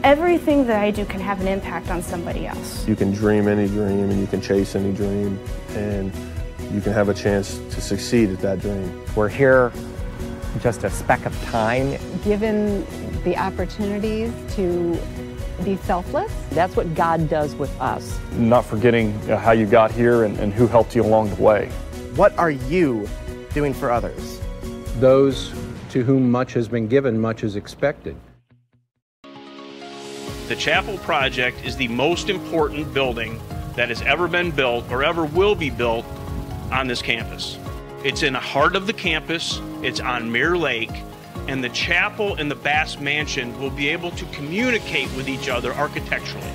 Everything that I do can have an impact on somebody else. You can dream any dream and you can chase any dream, and you can have a chance to succeed at that dream. We're here just a speck of time. Given the opportunities to be selfless. That's what God does with us. Not forgetting how you got here and who helped you along the way. What are you doing for others? Those to whom much has been given, much is expected. The Chapel Project is the most important building that has ever been built or ever will be built on this campus. It's in the heart of the campus, it's on Mirror Lake, and the chapel and the Bass Mansion will be able to communicate with each other architecturally.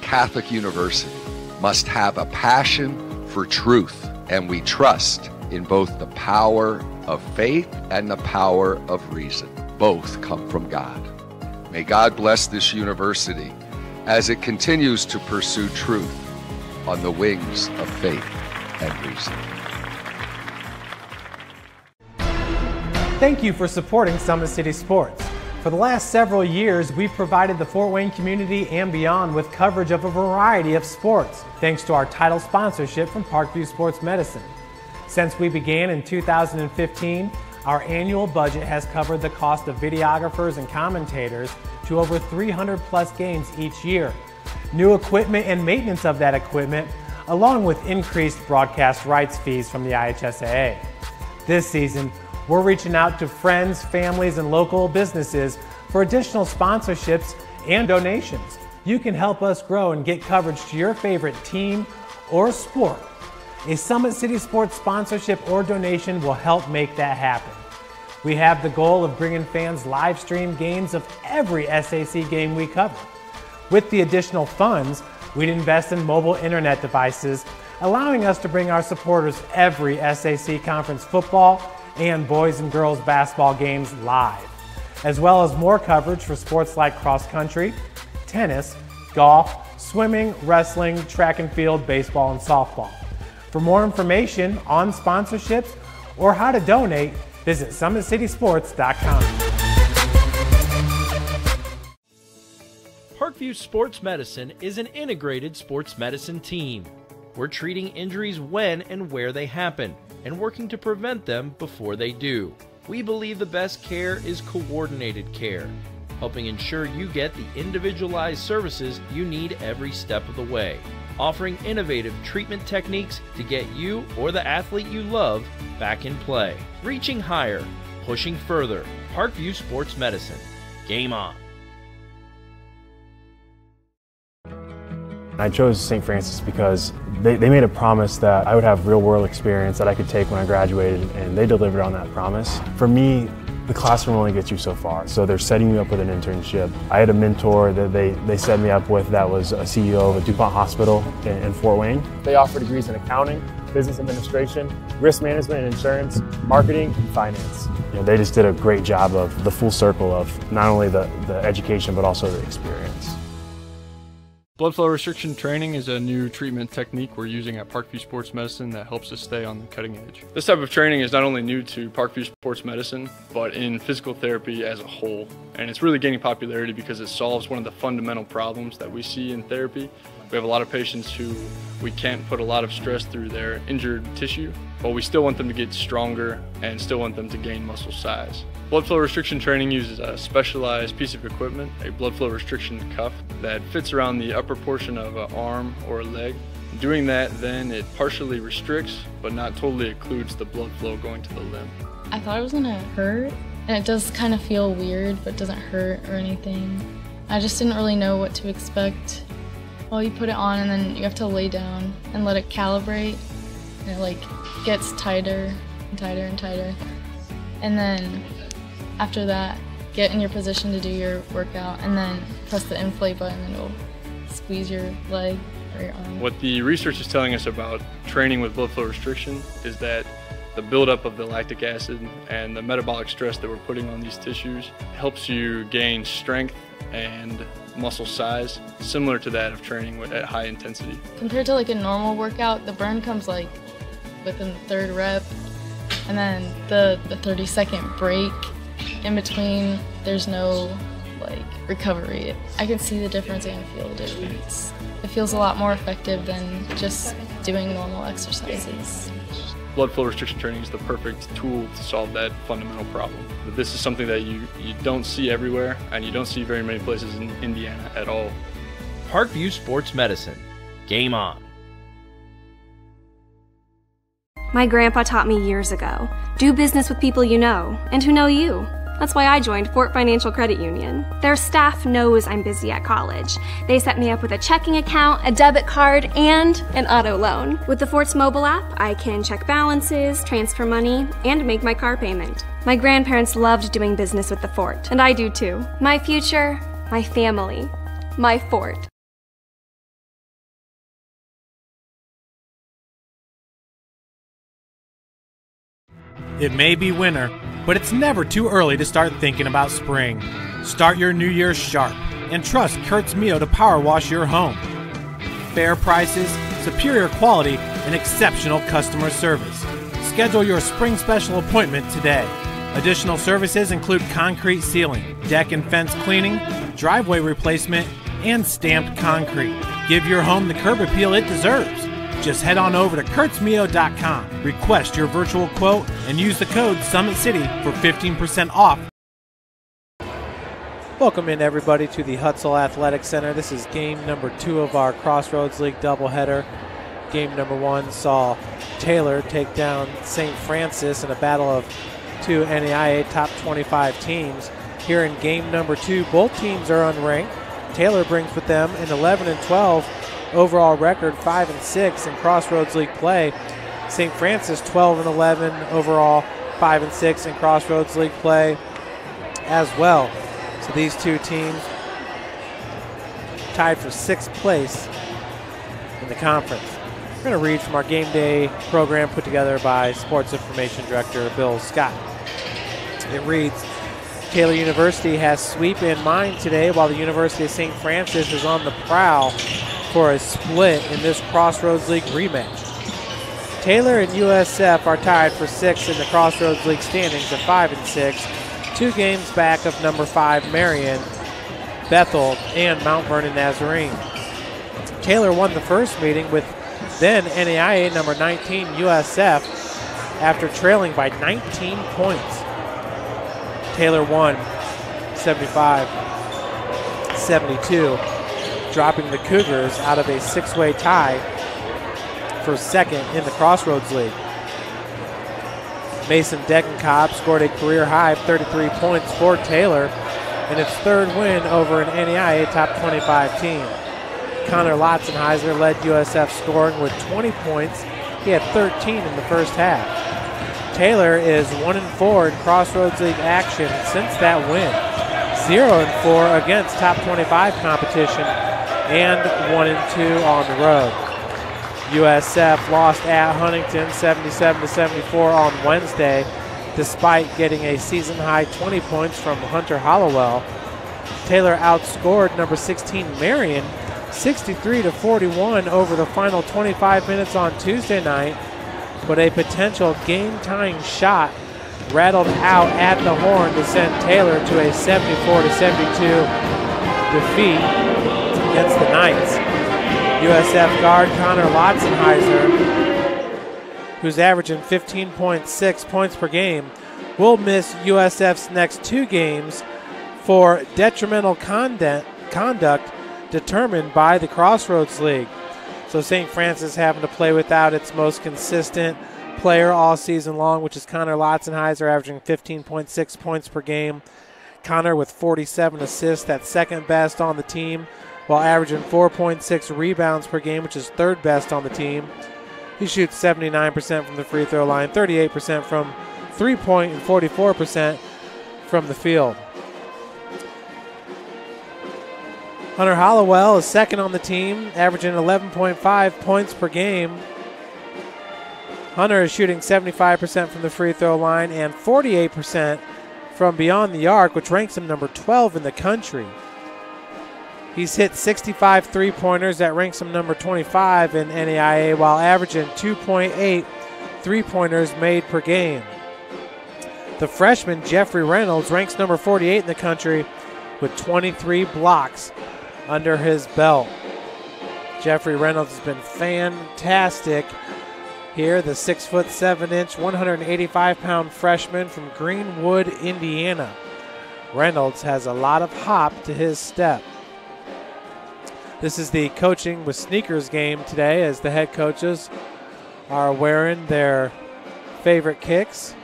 Catholic University must have a passion for truth, and we trust in both the power of faith and the power of reason. Both come from God. May God bless this university as it continues to pursue truth on the wings of faith and reason. Thank you for supporting Summit City Sports. For the last several years, we've provided the Fort Wayne community and beyond with coverage of a variety of sports, thanks to our title sponsorship from Parkview Sports Medicine. Since we began in 2015, our annual budget has covered the cost of videographers and commentators to over 300 plus games each year. New equipment and maintenance of that equipment, along with increased broadcast rights fees from the IHSAA. This season, we're reaching out to friends, families, and local businesses for additional sponsorships and donations. You can help us grow and get coverage to your favorite team or sport. A Summit City Sports sponsorship or donation will help make that happen. We have the goal of bringing fans live stream games of every SAC game we cover. With the additional funds, we'd invest in mobile internet devices, allowing us to bring our supporters every SAC conference football and boys and girls basketball games live, as well as more coverage for sports like cross country, tennis, golf, swimming, wrestling, track and field, baseball, and softball. For more information on sponsorships or how to donate, visit summitcitysports.com. Parkview Sports Medicine is an integrated sports medicine team. We're treating injuries when and where they happen, and working to prevent them before they do. We believe the best care is coordinated care, helping ensure you get the individualized services you need every step of the way, offering innovative treatment techniques to get you or the athlete you love back in play. Reaching higher, pushing further. Parkview Sports Medicine. Game on. I chose St. Francis because they made a promise that I would have real-world experience that I could take when I graduated, and they delivered on that promise. For me, the classroom only gets you so far, so they're setting you up with an internship. I had a mentor that they set me up with that was a CEO of a DuPont hospital in Fort Wayne. They offer degrees in accounting, business administration, risk management and insurance, marketing, and finance. You know, they just did a great job of the full circle of not only the education but also the experience. Blood flow restriction training is a new treatment technique we're using at Parkview Sports Medicine that helps us stay on the cutting edge. This type of training is not only new to Parkview Sports Medicine, but in physical therapy as a whole. And it's really gaining popularity because it solves one of the fundamental problems that we see in therapy. We have a lot of patients who we can't put a lot of stress through their injured tissue, but we still want them to get stronger and still want them to gain muscle size. Blood flow restriction training uses a specialized piece of equipment, a blood flow restriction cuff that fits around the upper portion of an arm or a leg. Doing that, then it partially restricts, but not totally occludes the blood flow going to the limb. I thought it was gonna hurt, and it does kind of feel weird, but doesn't hurt or anything. I just didn't really know what to expect. Well, you put it on and then you have to lay down and let it calibrate, and it like gets tighter and tighter and tighter. And then after that, get in your position to do your workout, and then press the inflate button and it'll squeeze your leg or your arm. What the research is telling us about training with blood flow restriction is that the buildup of the lactic acid and the metabolic stress that we're putting on these tissues helps you gain strength and muscle size, similar to that of training at high intensity. Compared to like a normal workout, the burn comes like within the third rep, and then the 30-second break in between, there's no like recovery. I can see the difference and feel the difference. It feels a lot more effective than just doing normal exercises. Blood flow restriction training is the perfect tool to solve that fundamental problem. But this is something that you don't see everywhere, and you don't see very many places in Indiana at all. Parkview Sports Medicine. Game on. My grandpa taught me years ago, do business with people you know and who know you. That's why I joined Fort Financial Credit Union. Their staff knows I'm busy at college. They set me up with a checking account, a debit card, and an auto loan. With the Fort's mobile app, I can check balances, transfer money, and make my car payment. My grandparents loved doing business with the Fort, and I do too. My future, my family, my Fort. It may be winter, but it's never too early to start thinking about spring. Start your new year sharp and trust Kurt's Mio to power wash your home. Fair prices, superior quality, and exceptional customer service. Schedule your spring special appointment today. Additional services include concrete sealing, deck and fence cleaning, driveway replacement, and stamped concrete. Give your home the curb appeal it deserves. Just head on over to kurtzmio.com, request your virtual quote, and use the code Summit City for 15% off. Welcome in, everybody, to the Hutzel Athletic Center. This is game number 2 of our Crossroads League doubleheader. Game number 1 saw Taylor take down St. Francis in a battle of 2 NAIA top 25 teams. Here in game number 2, both teams are unranked. Taylor brings with them an 11-12 overall record, 5-6 in Crossroads League play. St. Francis 12-11 overall, 5-6 in Crossroads League play as well. So these two teams tied for 6th place in the conference. We're going to read from our game day program put together by Sports Information Director Bill Scott. It reads, Taylor University has sweep in mind today, while the University of St. Francis is on the prowl for a split in this Crossroads League rematch. Taylor and USF are tied for 6th in the Crossroads League standings at 5-6, 2 games back of number 5 Marion, Bethel, and Mount Vernon Nazarene. Taylor won the first meeting with then NAIA number 19 USF after trailing by 19 points. Taylor won 75-72. Dropping the Cougars out of a 6-way tie for 2nd in the Crossroads League. Mason Degenkob scored a career-high 33 points for Taylor in its 3rd win over an NAIA top 25 team. Connor Lotzenheiser led USF scoring with 20 points. He had 13 in the first half. Taylor is 1-4 in Crossroads League action since that win. 0-4 against top 25 competition, and 1-2 on the road. USF lost at Huntington 77-74 on Wednesday, despite getting a season-high 20 points from Hunter Hollowell. Taylor outscored number 16 Marion 63-41 over the final 25 minutes on Tuesday night, but a potential game-tying shot rattled out at the horn to send Taylor to a 74-72 defeat against the Knights. USF guard Connor Lotzenheiser, who's averaging 15.6 points per game, will miss USF's next 2 games for detrimental conduct determined by the Crossroads League. So St. Francis having to play without its most consistent player all season long, which is Connor Lotzenheiser, averaging 15.6 points per game. Connor with 47 assists, that's second best on the team, while averaging 4.6 rebounds per game, which is third best on the team. He shoots 79% from the free throw line, 38% from three-point, and 44% from the field. Hunter Hollowell is second on the team, averaging 11.5 points per game. Hunter is shooting 75% from the free throw line and 48% from beyond the arc, which ranks him number 12 in the country. He's hit 65 three-pointers. That ranks him number 25 in NAIA, while averaging 2.8 three-pointers made per game. The freshman, Jeffrey Reynolds, ranks number 48 in the country with 23 blocks under his belt. Jeffrey Reynolds has been fantastic here, the 6'7", 185-pound freshman from Greenwood, Indiana. Reynolds has a lot of hop to his step. This is the Coaching with Sneakers game today, as the head coaches are wearing their favorite kicks.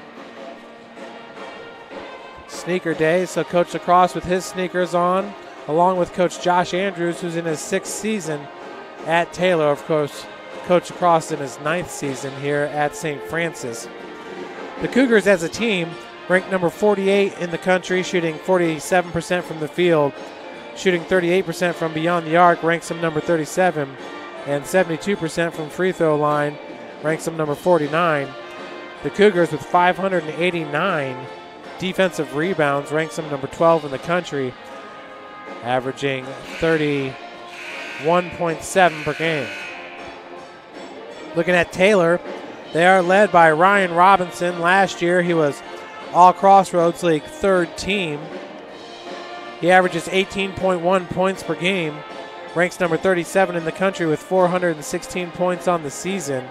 Sneaker day, so Coach Lacrosse with his sneakers on, along with Coach Josh Andrews, who's in his 6th season at Taylor. Of course, Coach Lacrosse in his 9th season here at St. Francis. The Cougars as a team ranked number 48 in the country, shooting 47% from the field. Shooting 38% from beyond the arc ranks them number 37, and 72% from free throw line ranks them number 49. The Cougars with 589 defensive rebounds ranks them number 12 in the country, averaging 31.7 per game. Looking at Taylor, they are led by Ryan Robinson. Last year he was All-Crossroads League 3rd team. He averages 18.1 points per game, ranks number 37 in the country with 416 points on the season,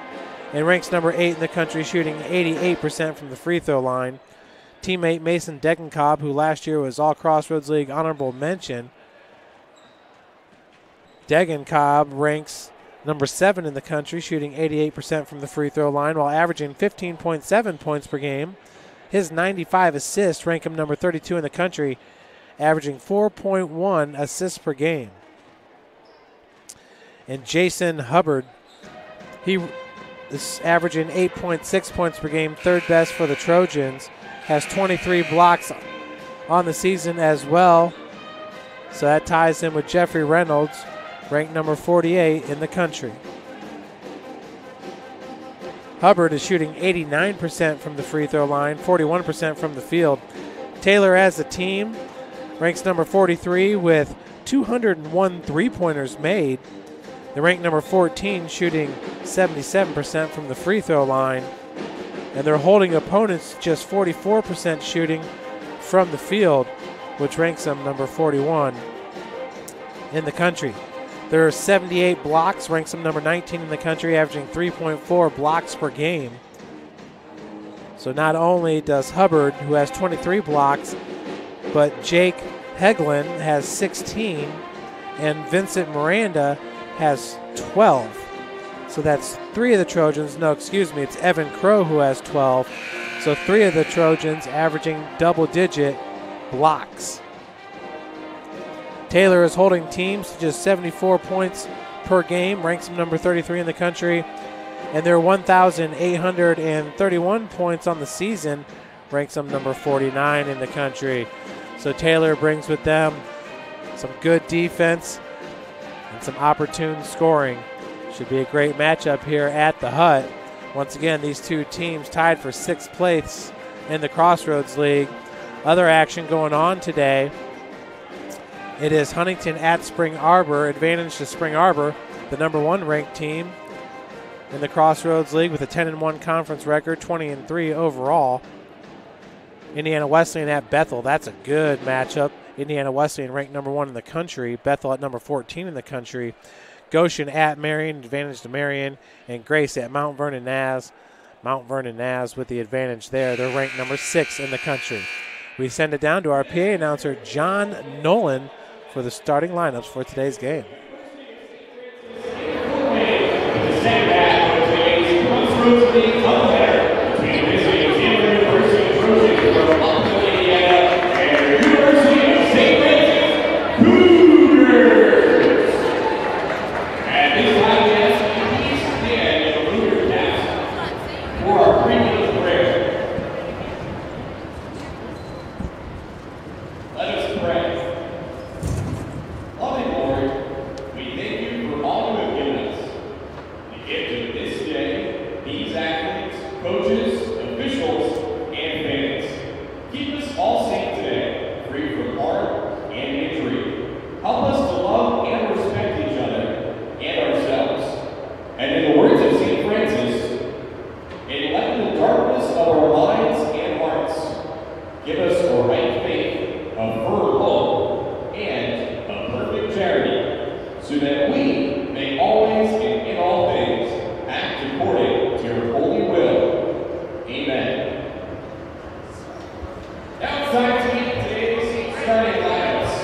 and ranks number 8 in the country, shooting 88% from the free throw line. Teammate Mason Degenkob, who last year was All-Crossroads League honorable mention. Degenkob ranks number 7 in the country, shooting 88% from the free throw line while averaging 15.7 points per game. His 95 assists rank him number 32 in the country, averaging 4.1 assists per game. And Jason Hubbard, he is averaging 8.6 points per game, third best for the Trojans, has 23 blocks on the season as well. So that ties him with Jeffrey Reynolds, ranked number 48 in the country. Hubbard is shooting 89% from the free throw line, 41% from the field. Taylor as a team ranks number 43 with 201 three-pointers made. They rank number 14, shooting 77% from the free throw line. And they're holding opponents just 44% shooting from the field, which ranks them number 41 in the country. There are 78 blocks, ranks them number 19 in the country, averaging 3.4 blocks per game. So not only does Hubbard, who has 23 blocks, but Jake Heglin has 16, and Vincent Miranda has 12. So that's 3 of the Trojans. No, excuse me, it's Evan Crow who has 12. So 3 of the Trojans averaging double-digit blocks. Taylor is holding teams to just 74 points per game, ranks them number 33 in the country, and their 1,831 points on the season ranks them number 49 in the country. So Taylor brings with them some good defense and some opportune scoring. Should be a great matchup here at the Hut. Once again, these two teams tied for 6th place in the Crossroads League. Other action going on today. It is Huntington at Spring Arbor. Advantage to Spring Arbor, the number 1 ranked team in the Crossroads League with a 10-1 conference record, 20-3 overall. Indiana Wesleyan at Bethel. That's a good matchup. Indiana Wesleyan ranked number 1 in the country. Bethel at number 14 in the country. Goshen at Marion, advantage to Marion. And Grace at Mount Vernon Naz. Mount Vernon Naz with the advantage there. They're ranked number 6 in the country. We send it down to our PA announcer, John Nolan, for the starting lineups for today's game. Crossroads League Give us a right faith, a firm hope, and a perfect charity, so that we may always and in all things act according to your holy will. Amen. Now it's time to meet today's starting lineups.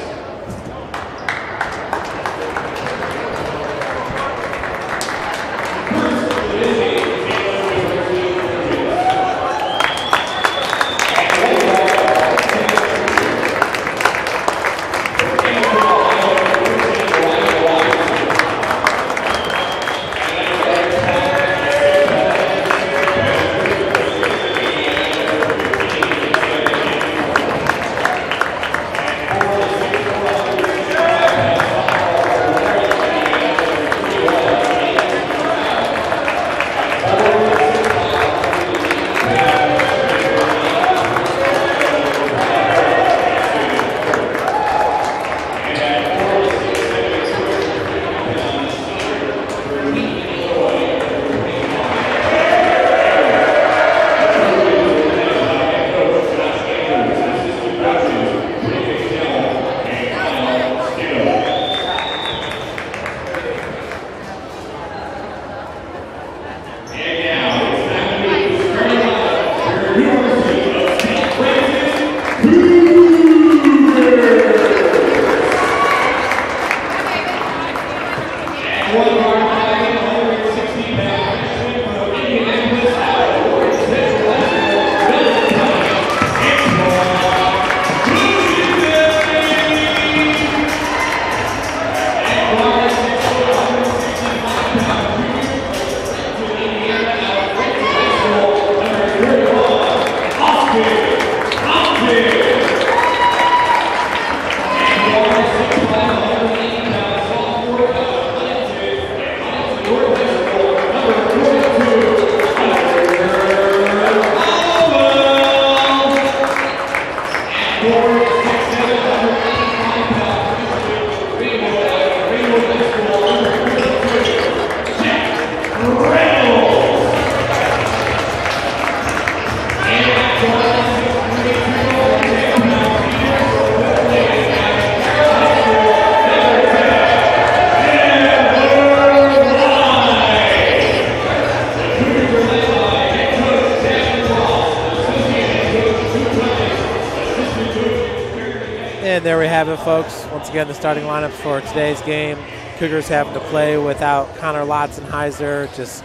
And there we have it, folks. Once again, the starting lineup for today's game. Cougars having to play without Connor Lotzenheiser. Just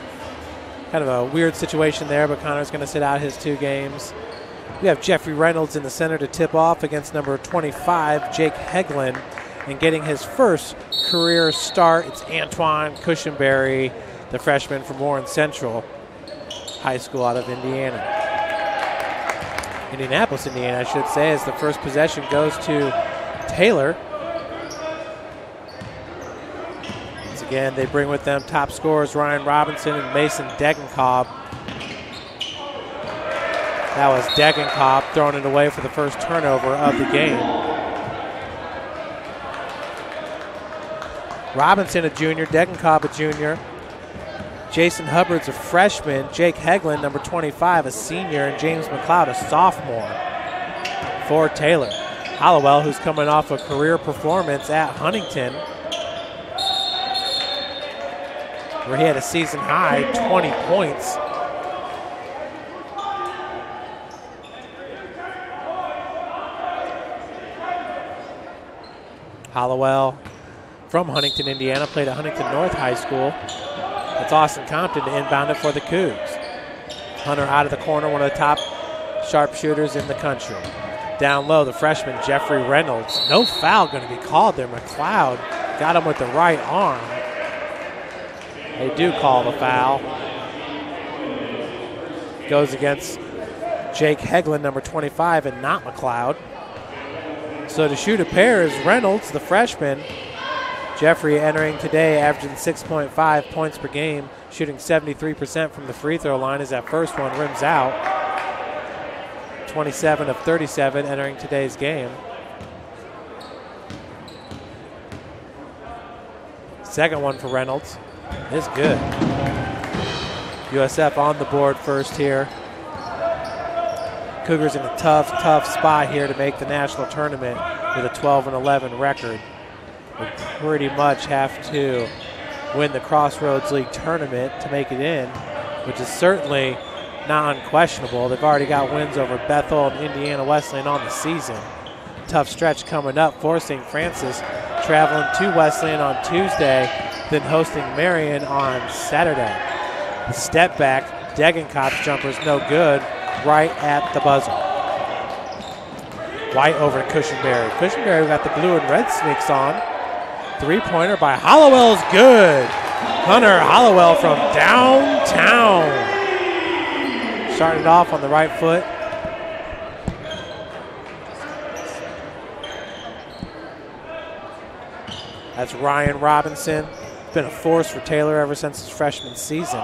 kind of a weird situation there, but Connor's going to sit out his 2 games. We have Jeffrey Reynolds in the center to tip off against number 25, Jake Heglin. And getting his first career start, it's Antoine Cushenberry, the freshman from Warren Central High School out of Indiana. Indianapolis, Indiana, I should say, as the first possession goes to Taylor. Once again, they bring with them top scorers Ryan Robinson and Mason Degenkolb. That was Degenkolb throwing it away for the first turnover of the game. Robinson, a junior, Degenkolb, a junior. Jason Hubbard's a freshman, Jake Heglin, number 25, a senior, and James McLeod, a sophomore for Taylor. Hollowell, who's coming off a career performance at Huntington, where he had a season high 20 points. Hollowell from Huntington, Indiana, played at Huntington North High School. It's Austin Compton to inbound it for the Cougs. Hunter out of the corner, one of the top sharpshooters in the country. Down low, the freshman, Jeffrey Reynolds. No foul going to be called there. McLeod got him with the right arm. They do call the foul. Goes against Jake Heglin, number 25, and not McLeod. So to shoot a pair is Reynolds, the freshman. Jeffrey entering today, averaging 6.5 points per game, shooting 73% from the free throw line as that first one rims out. 27 of 37 entering today's game. Second one for Reynolds is good. USF on the board first here. Cougars in a tough spot here to make the national tournament with a 12-11 record. They pretty much have to win the Crossroads League tournament to make it in, which is certainly not unquestionable. They've already got wins over Bethel and Indiana Wesleyan on the season. Tough stretch coming up for St. Francis, traveling to Wesleyan on Tuesday, then hosting Marion on Saturday. The step back, Degenkopf's jumper's no good, right at the buzzer. White over to Cushenberry. Cushenberry got the blue and red sneaks on. Three-pointer by Hollowell is good. Hunter Hollowell from downtown. Started off on the right foot. That's Ryan Robinson. Been a force for Taylor ever since his freshman season.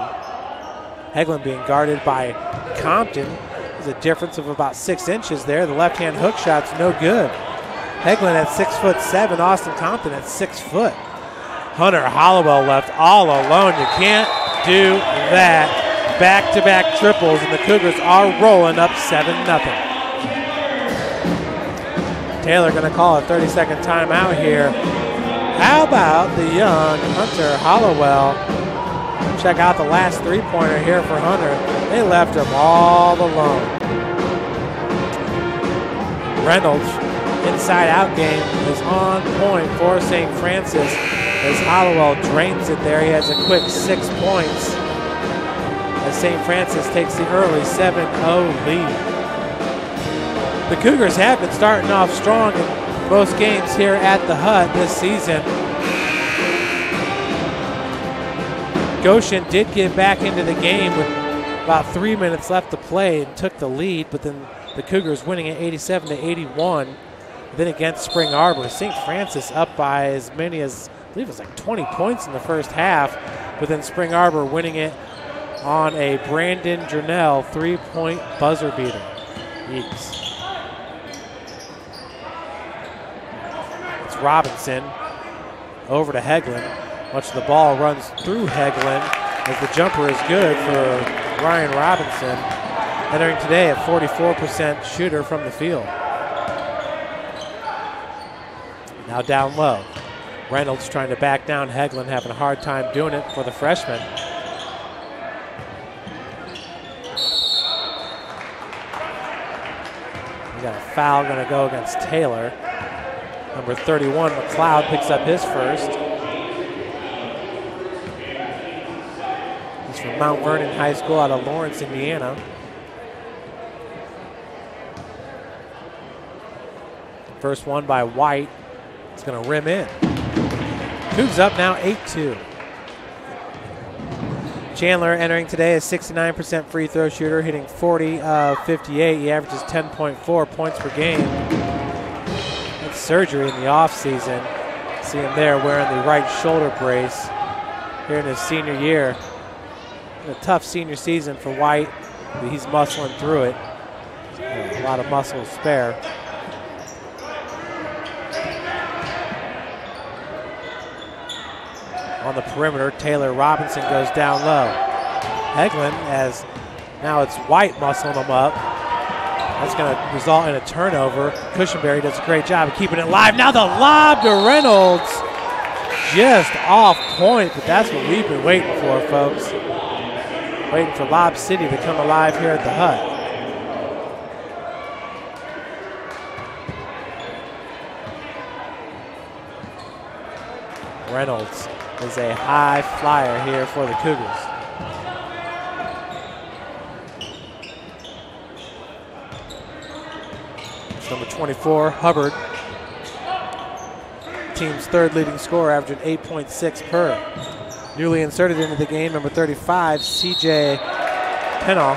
Hegland being guarded by Compton. There's a difference of about 6 inches there. The left-hand hook shot's no good. Hegland at 6'7", Austin Compton at 6 foot. Hunter Hollowell left all alone. You can't do that. Back-to-back triples, and the Cougars are rolling up 7-0. Taylor going to call a 30-second timeout here. How about the young Hunter Hollowell? Check out the last three-pointer here for Hunter. They left him all alone. Reynolds, inside-out game is on point for St. Francis as Hollowell drains it there. He has a quick 6 points as St. Francis takes the early 7-0 lead. The Cougars have been starting off strong in most games here at the Hut this season. Goshen did get back into the game with about 3 minutes left to play and took the lead, but then the Cougars winning at 87-81. Then against Spring Arbor, St. Francis up by as many as, I believe it was like 20 points in the first half, but then Spring Arbor winning it on a Brandon Durnell 3-point buzzer beater. Yeeks. It's Robinson over to Hegland. Much of the ball runs through Hegland as the jumper is good for Ryan Robinson, entering today at 44% shooter from the field. Now down low. Reynolds trying to back down Hegland, having a hard time doing it for the freshman. We got a foul going to go against Taylor. Number 31, McLeod, picks up his first. He's from Mount Vernon High School out of Lawrence, Indiana. First one by White. It's going to rim in. Cougs up now 8-2. Chandler entering today as 69% free throw shooter, hitting 40 of 58. He averages 10.4 points per game. That's surgery in the offseason. See him there wearing the right shoulder brace here in his senior year. A tough senior season for White, but he's muscling through it. A lot of muscle to spare. On the perimeter, Taylor Robinson goes down low. Hegland, as now it's White muscling him up. That's going to result in a turnover. Cushenberry does a great job of keeping it live. Now the lob to Reynolds. Just off point, but that's what we've been waiting for, folks. Waiting for Lob City to come alive here at the Hut. Reynolds is a high flyer here for the Cougars. It's number 24, Hubbard. Team's third leading scorer, averaging 8.6 per. Newly inserted into the game, number 35, CJ Pennell.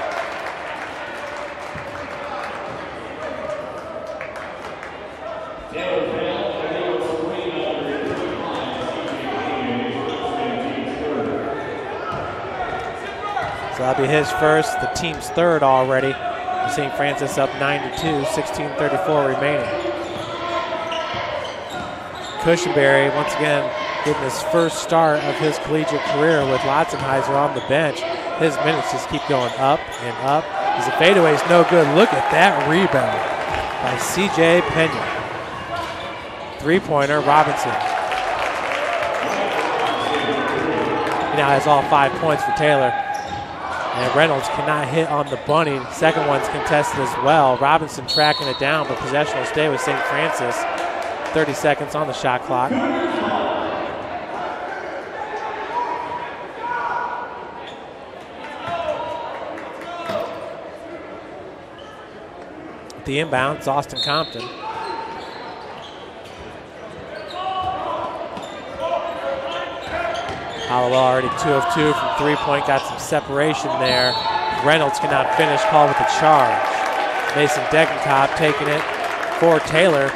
So that'll be his first, the team's third already. St. Francis up 9-2, 16:34 remaining. Cushenberry, once again, getting his first start of his collegiate career with Lotzenheiser on the bench. His minutes just keep going up and up As the fadeaway is no good. Look at that rebound by C.J. Pena. Three-pointer, Robinson. He now has all 5 points for Taylor. And Reynolds cannot hit on the bunny. Second one's contested as well. Robinson tracking it down, but possession will stay with St. Francis. 30 seconds on the shot clock. The inbound, it's Austin Compton. Hollowell already 2 of 2 from three-point, got some separation there. Reynolds cannot finish, called with a charge. Mason Degenkolb taking it for Taylor.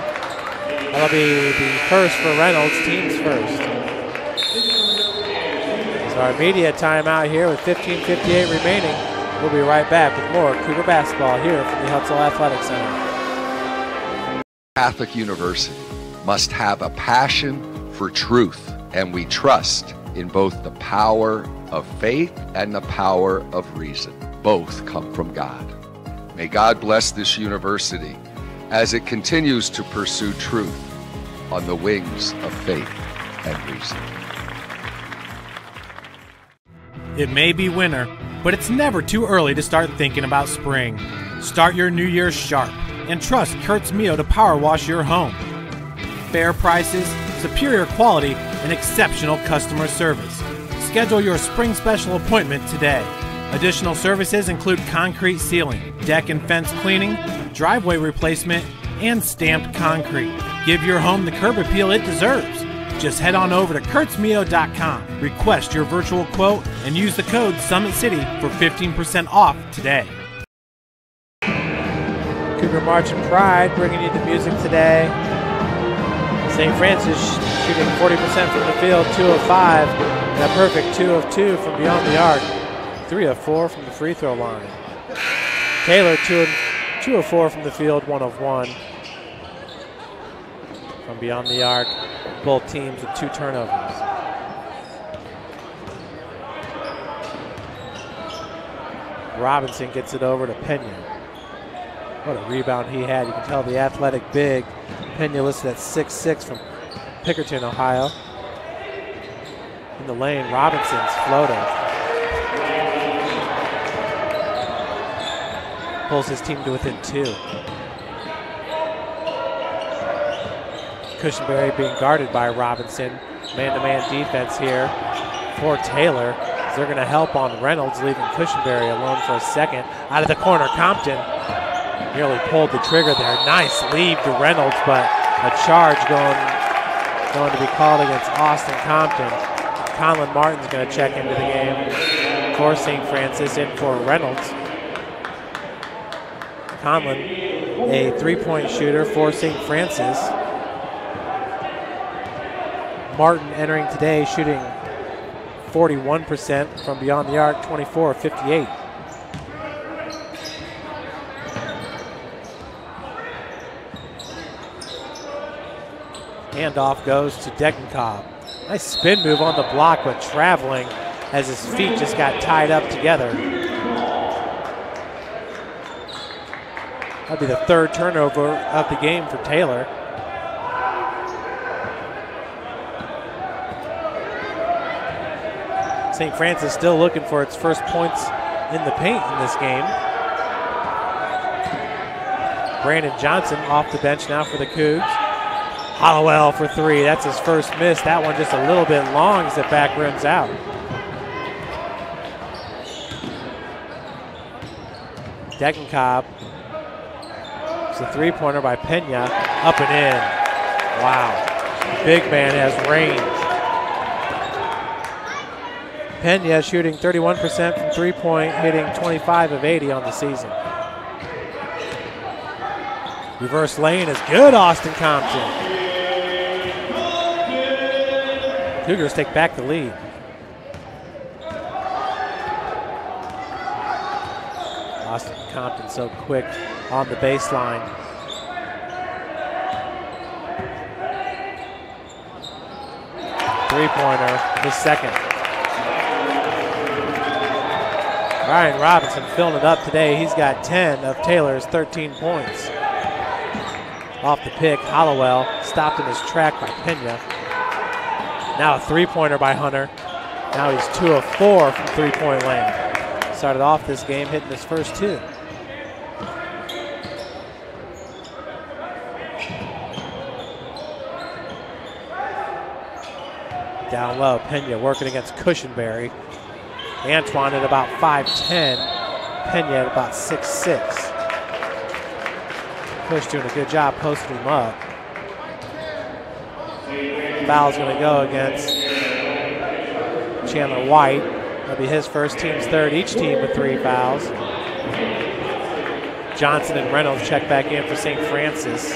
That'll be the first for Reynolds, team's first. So our media timeout here with 15:58 remaining. We'll be right back with more Cougar basketball here from the Hutzel Athletic Center. Catholic University must have a passion for truth, and we trust in both the power of faith and the power of reason. Both come from God. May God bless this university as it continues to pursue truth on the wings of faith and reason. It may be winter, but it's never too early to start thinking about spring. Start your new year sharp and trust Kurt's Mio to power wash your home. Fair prices, superior quality, and exceptional customer service. Schedule your spring special appointment today. Additional services include concrete sealing, deck and fence cleaning, driveway replacement, and stamped concrete. Give your home the curb appeal it deserves. Just head on over to kurtzmio.com, request your virtual quote, and use the code Summit City for 15% off today. Cougar March and Pride bringing you the music today. St. Francis shooting 40% from the field, 2 of 5, and a perfect 2 of 2 from beyond the arc, 3 of 4 from the free throw line. Taylor 2 of 4 from the field, 1 of 1 from beyond the arc. Both teams with 2 turnovers. Robinson gets it over to Pena. What a rebound he had. You can tell the athletic big. Pena listed at 6'6" from Pickerton, Ohio. In the lane, Robinson's floater. Pulls his team to within 2. Cushenberry being guarded by Robinson. Man-to-man defense here for Taylor. They're going to help on Reynolds, leaving Cushenberry alone for a second. Out of the corner, Compton nearly pulled the trigger there. Nice lead to Reynolds, but a charge going to be called against Austin Compton. Conlon Martin's going to check into the game for St. Francis, in for Reynolds. Conlon, a three-point shooter for St. Francis. Martin entering today shooting 41% from beyond the arc, 24 of 58. Handoff goes to Degenkolb. Nice spin move on the block, but traveling as his feet just got tied up together. That'll be the 3rd turnover of the game for Taylor. St. Francis still looking for its first points in the paint in this game. Brandon Johnson off the bench now for the Cougs. Hollowell for 3. That's his first miss. That one just a little bit long as it back rims out. Degenkolb. It's a three-pointer by Pena. Up and in. Wow. The big man has range. Pena shooting 31% from three-point, hitting 25 of 80 on the season. Reverse lane is good, Austin Compton. Cougars take back the lead. Austin Compton so quick on the baseline. Three-pointer, his second. Ryan Robinson filling it up today. He's got 10 of Taylor's 13 points. Off the pick, Hollowell stopped in his track by Pena. Now a three-pointer by Hunter. Now he's 2 of 4 from three-point land. Started off this game hitting his first 2. Down low, Pena working against Cushenberry. Antoine at about 5'10", Pena at about 6'6". Push doing a good job posting him up. Foul's going to go against Chandler White. That'll be his first, team's third, each team with 3 fouls. Johnson and Reynolds check back in for St. Francis.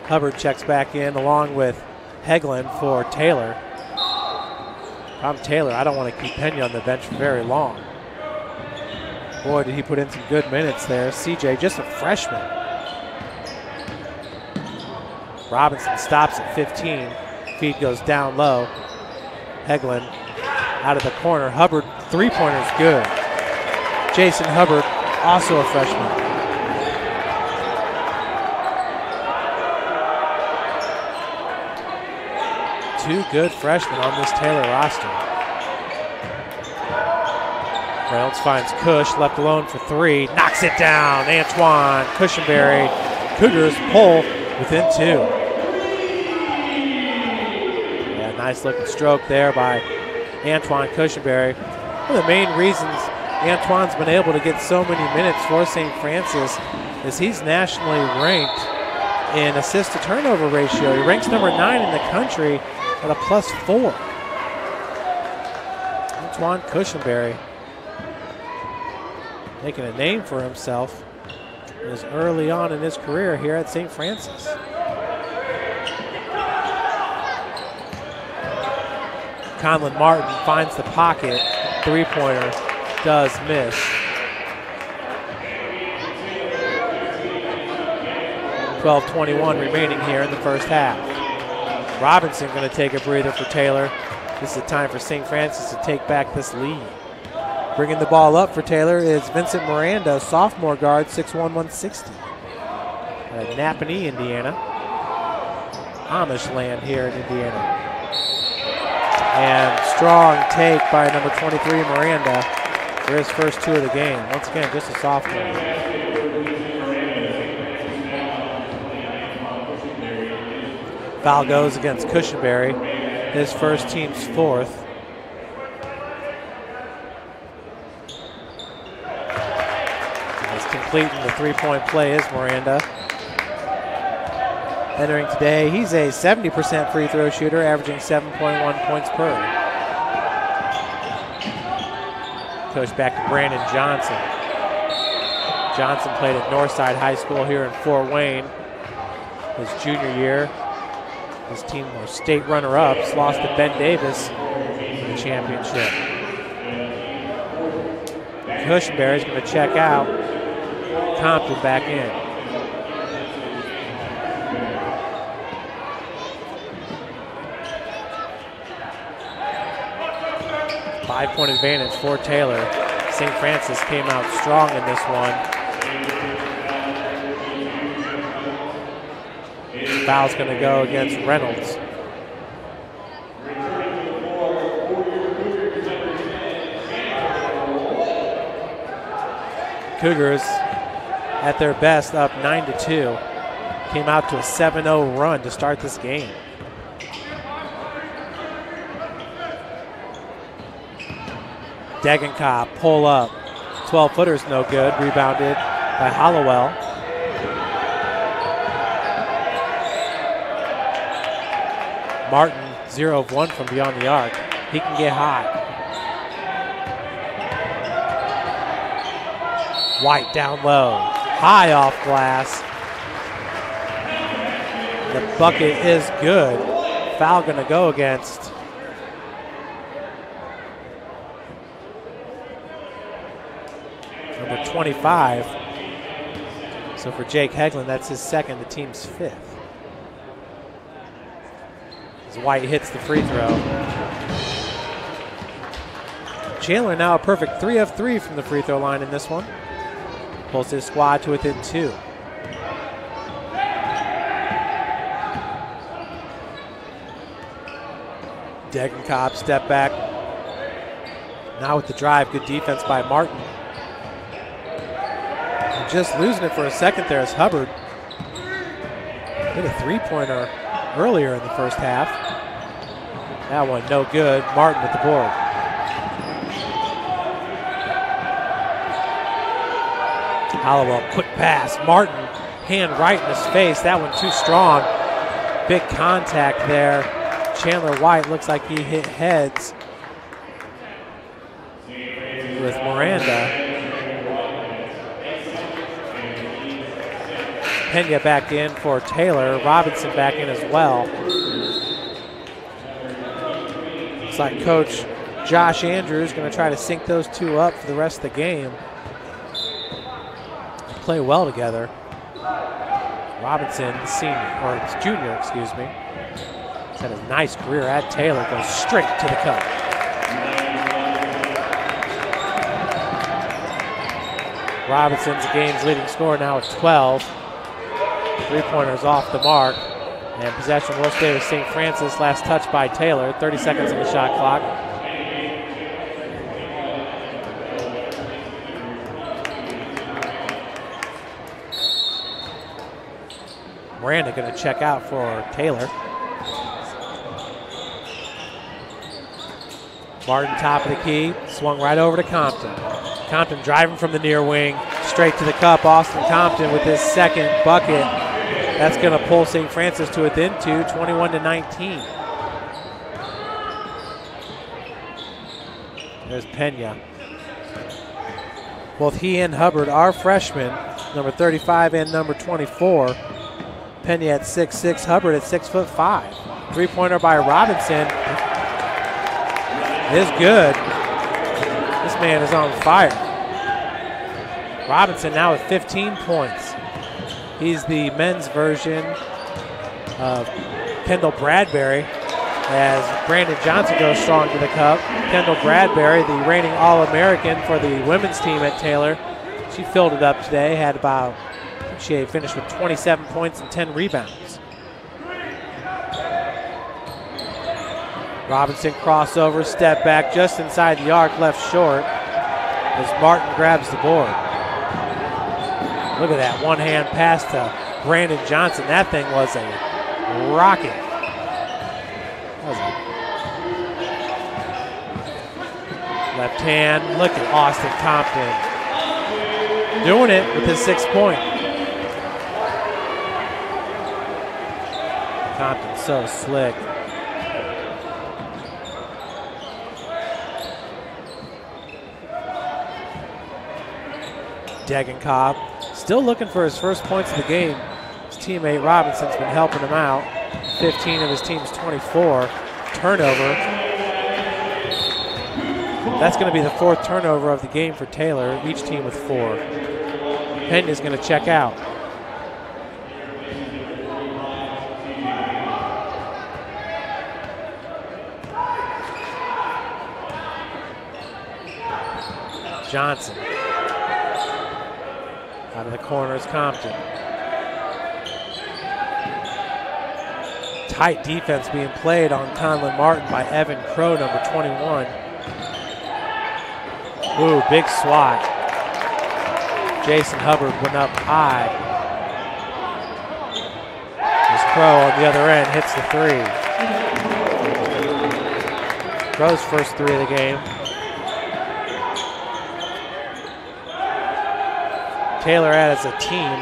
Hubbard checks back in along with Heglin for Taylor. I'm Taylor. I don't want to keep Pena on the bench for very long. Boy, did he put in some good minutes there. CJ, just a freshman. Robinson stops at 15. Feed goes down low. Heglin out of the corner. Hubbard, three-pointer's good. Jason Hubbard, also a freshman. Two good freshmen on this Taylor roster. Reynolds finds Cush, left alone for 3. Knocks it down. Antoine Cushenberry. Cougars pull within 2. Yeah, nice looking stroke there by Antoine Cushenberry. One of the main reasons Antoine's been able to get so many minutes for St. Francis is he's nationally ranked in assist to turnover ratio. He ranks number 9 in the country at a +4. Antoine Cushenberry making a name for himself as early on in his career here at St. Francis. Conlon Martin finds the pocket. Three-pointer does miss. .12:21 remaining here in the first half. Robinson going to take a breather for Taylor. This is a time for St. Francis to take back this lead. Bringing the ball up for Taylor is Vincent Miranda, sophomore guard, 6'1", 160. Napanee, Indiana. Amish land here in Indiana. And strong take by number 23, Miranda, for his first 2 of the game. Once again, just a sophomore. Foul goes against Cushenberry, his first, team's 4th. As completing the three-point play is Miranda. Entering today, he's a 70% free throw shooter, averaging 7.1 points per. Coach back to Brandon Johnson. Johnson played at Northside High School here in Fort Wayne his junior year. His team were state runner-ups, lost to Ben Davis in the championship. Cushenberry's going to check out. Compton back in. Five-point advantage for Taylor. St. Francis came out strong in this one. Foul's going to go against Reynolds. Cougars at their best up 9-2. Came out to a 7-0 run to start this game. Degenkop pull up. 12-footer's no good. Rebounded by Hollowell. Martin 0 of 1 from beyond the arc. He can get hot. White down low. High off glass. The bucket is good. Foul going to go against number 25. So for Jake Heglin, that's his second, the team's 5th. As White hits the free throw. Chandler now a perfect 3 of 3 from the free throw line in this one. Pulls his squad to within 2. Degenkolb step back. Now with the drive, good defense by Martin. And just losing it for a second there is Hubbard. Hit a three-pointer earlier in the first half. That one no good. Martin with the board. Hollowell, quick pass. Martin, hand right in his face. That one too strong. Big contact there. Chandler White looks like he hit heads with Miranda. Pena back in for Taylor. Robinson back in as well. Looks like Coach Josh Andrews going to try to sync those two up for the rest of the game. Play well together. Robinson, senior, or junior, excuse me. He's had a nice career at Taylor. Goes straight to the cup. Robinson's the game's leading scorer now at 12. Three-pointers off the mark. And possession will stay with St. Francis. Last touch by Taylor. 30 seconds on the shot clock. Miranda going to check out for Taylor. Martin top of the key. Swung right over to Compton. Compton driving from the near wing. Straight to the cup. Austin Compton with his second bucket. That's going to pull St. Francis to within 2, 21-19. There's Pena. Both he and Hubbard are freshmen, number 35 and number 24. Pena at 6'6", Hubbard at 6'5". Three-pointer by Robinson is good. This man is on fire. Robinson now with 15 points. He's the men's version of Kendall Bradbury as Brandon Johnson goes strong to the cup. Kendall Bradbury, the reigning All-American for the women's team at Taylor. She filled it up today, had about, she finished with 27 points and 10 rebounds. Robinson crossover, step back just inside the arc, left short as Martin grabs the board. Look at that one-hand pass to Brandon Johnson. That thing was a rocket. Left hand, look at Austin Compton. Doing it with his 6-point. Compton so slick. Degenkolb still looking for his first points of the game. His teammate Robinson's been helping him out. 15 of his team's 24. Turnover. That's going to be the 4th turnover of the game for Taylor, each team with 4. Pena's going to check out. Johnson. Out of the corner is Compton. Tight defense being played on Conlon Martin by Evan Crow, number 21. Ooh, big swat. Jason Hubbard went up high. As Crow on the other end hits the 3. Crow's first 3 of the game. Taylor as a team,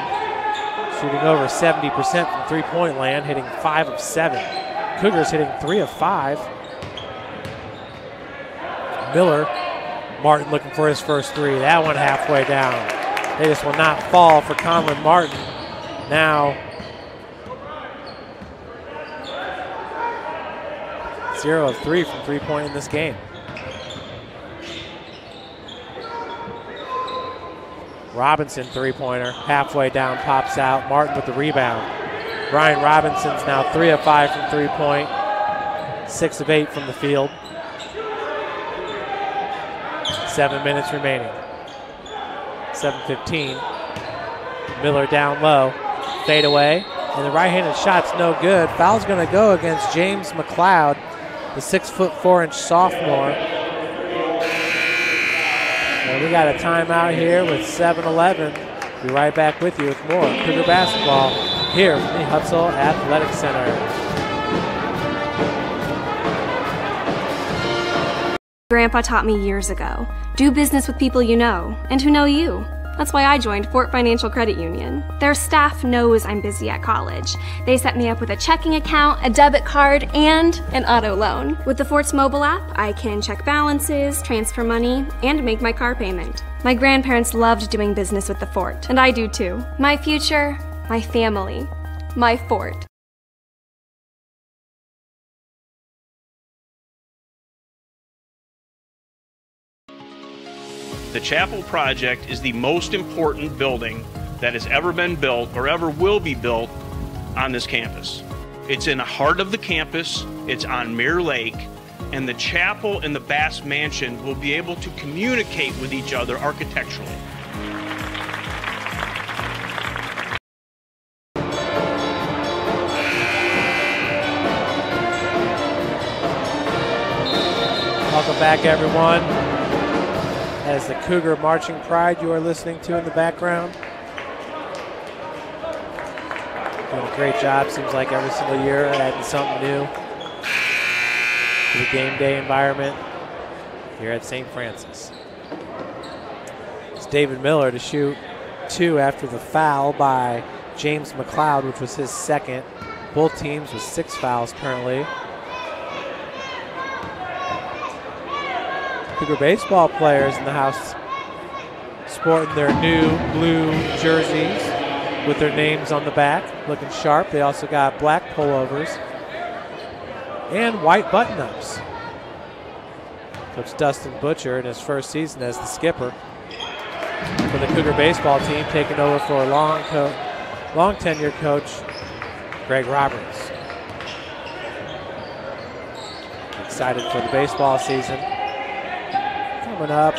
shooting over 70% from three-point land, hitting 5 of 7. Cougars hitting 3 of 5. Miller, Martin looking for his first 3. That one halfway down. They just will not fall for Conlon Martin. Now, 0 of 3 from three-point in this game. Robinson three-pointer, halfway down, pops out. Martin with the rebound. Brian Robinson's now 3 of 5 from three-point, 6 of 8 from the field. 7 minutes remaining. 7:15. Miller down low. Fade away. And the right-handed shot's no good. Foul's going to go against James McLeod, the 6'4" sophomore. And we got a timeout here with 7:11. Be right back with you with more Cougar basketball here from the Hutzel Athletic Center. Grandpa taught me years ago, do business with people you know and who know you. That's why I joined Fort Financial Credit Union. Their staff knows I'm busy at college. They set me up with a checking account, a debit card, and an auto loan. With the Fort's mobile app, I can check balances, transfer money, and make my car payment. My grandparents loved doing business with the Fort, and I do too. My future, my family, my Fort. The Chapel project is the most important building that has ever been built or ever will be built on this campus. It's in the heart of the campus, it's on Mirror Lake, and the chapel and the Bass Mansion will be able to communicate with each other architecturally. Welcome back, everyone. As the Cougar Marching Pride you are listening to in the background. Doing a great job, seems like every single year, adding something new to the game day environment here at St. Francis. It's David Miller to shoot 2 after the foul by James McLeod, which was his second. Both teams with 6 fouls currently. Cougar baseball players in the house sporting their new blue jerseys with their names on the back, looking sharp. They also got black pullovers and white button-ups. Coach Dustin Butcher in his first season as the skipper for the Cougar baseball team, taking over for long tenured coach Greg Roberts. Excited for the baseball season coming up.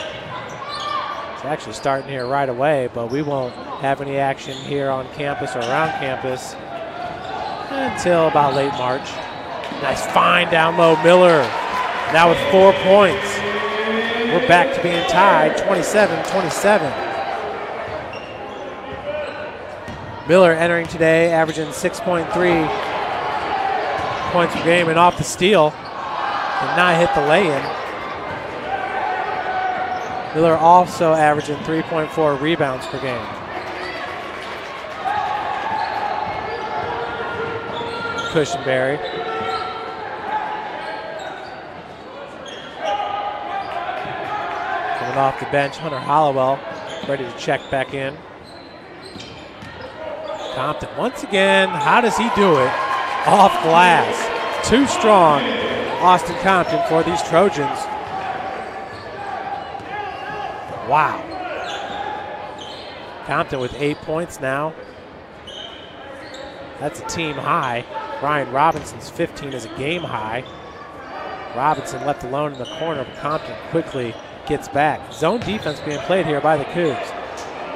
It's actually starting here right away, but we won't have any action here on campus or around campus until about late March. Nice find down low, Miller. Now with 4 points. We're back to being tied, 27-27. Miller entering today, averaging 6.3 points per game, and off the steal, did not hit the lay-in. Miller also averaging 3.4 rebounds per game. Cushenberry. Coming off the bench, Hunter Hollowell ready to check back in. Compton once again, how does he do it? Off glass. Too strong, Austin Compton for these Trojans. Wow. Compton with 8 points now. That's a team high. Ryan Robinson's 15 is a game high. Robinson left alone in the corner, but Compton quickly gets back. Zone defense being played here by the Cougs.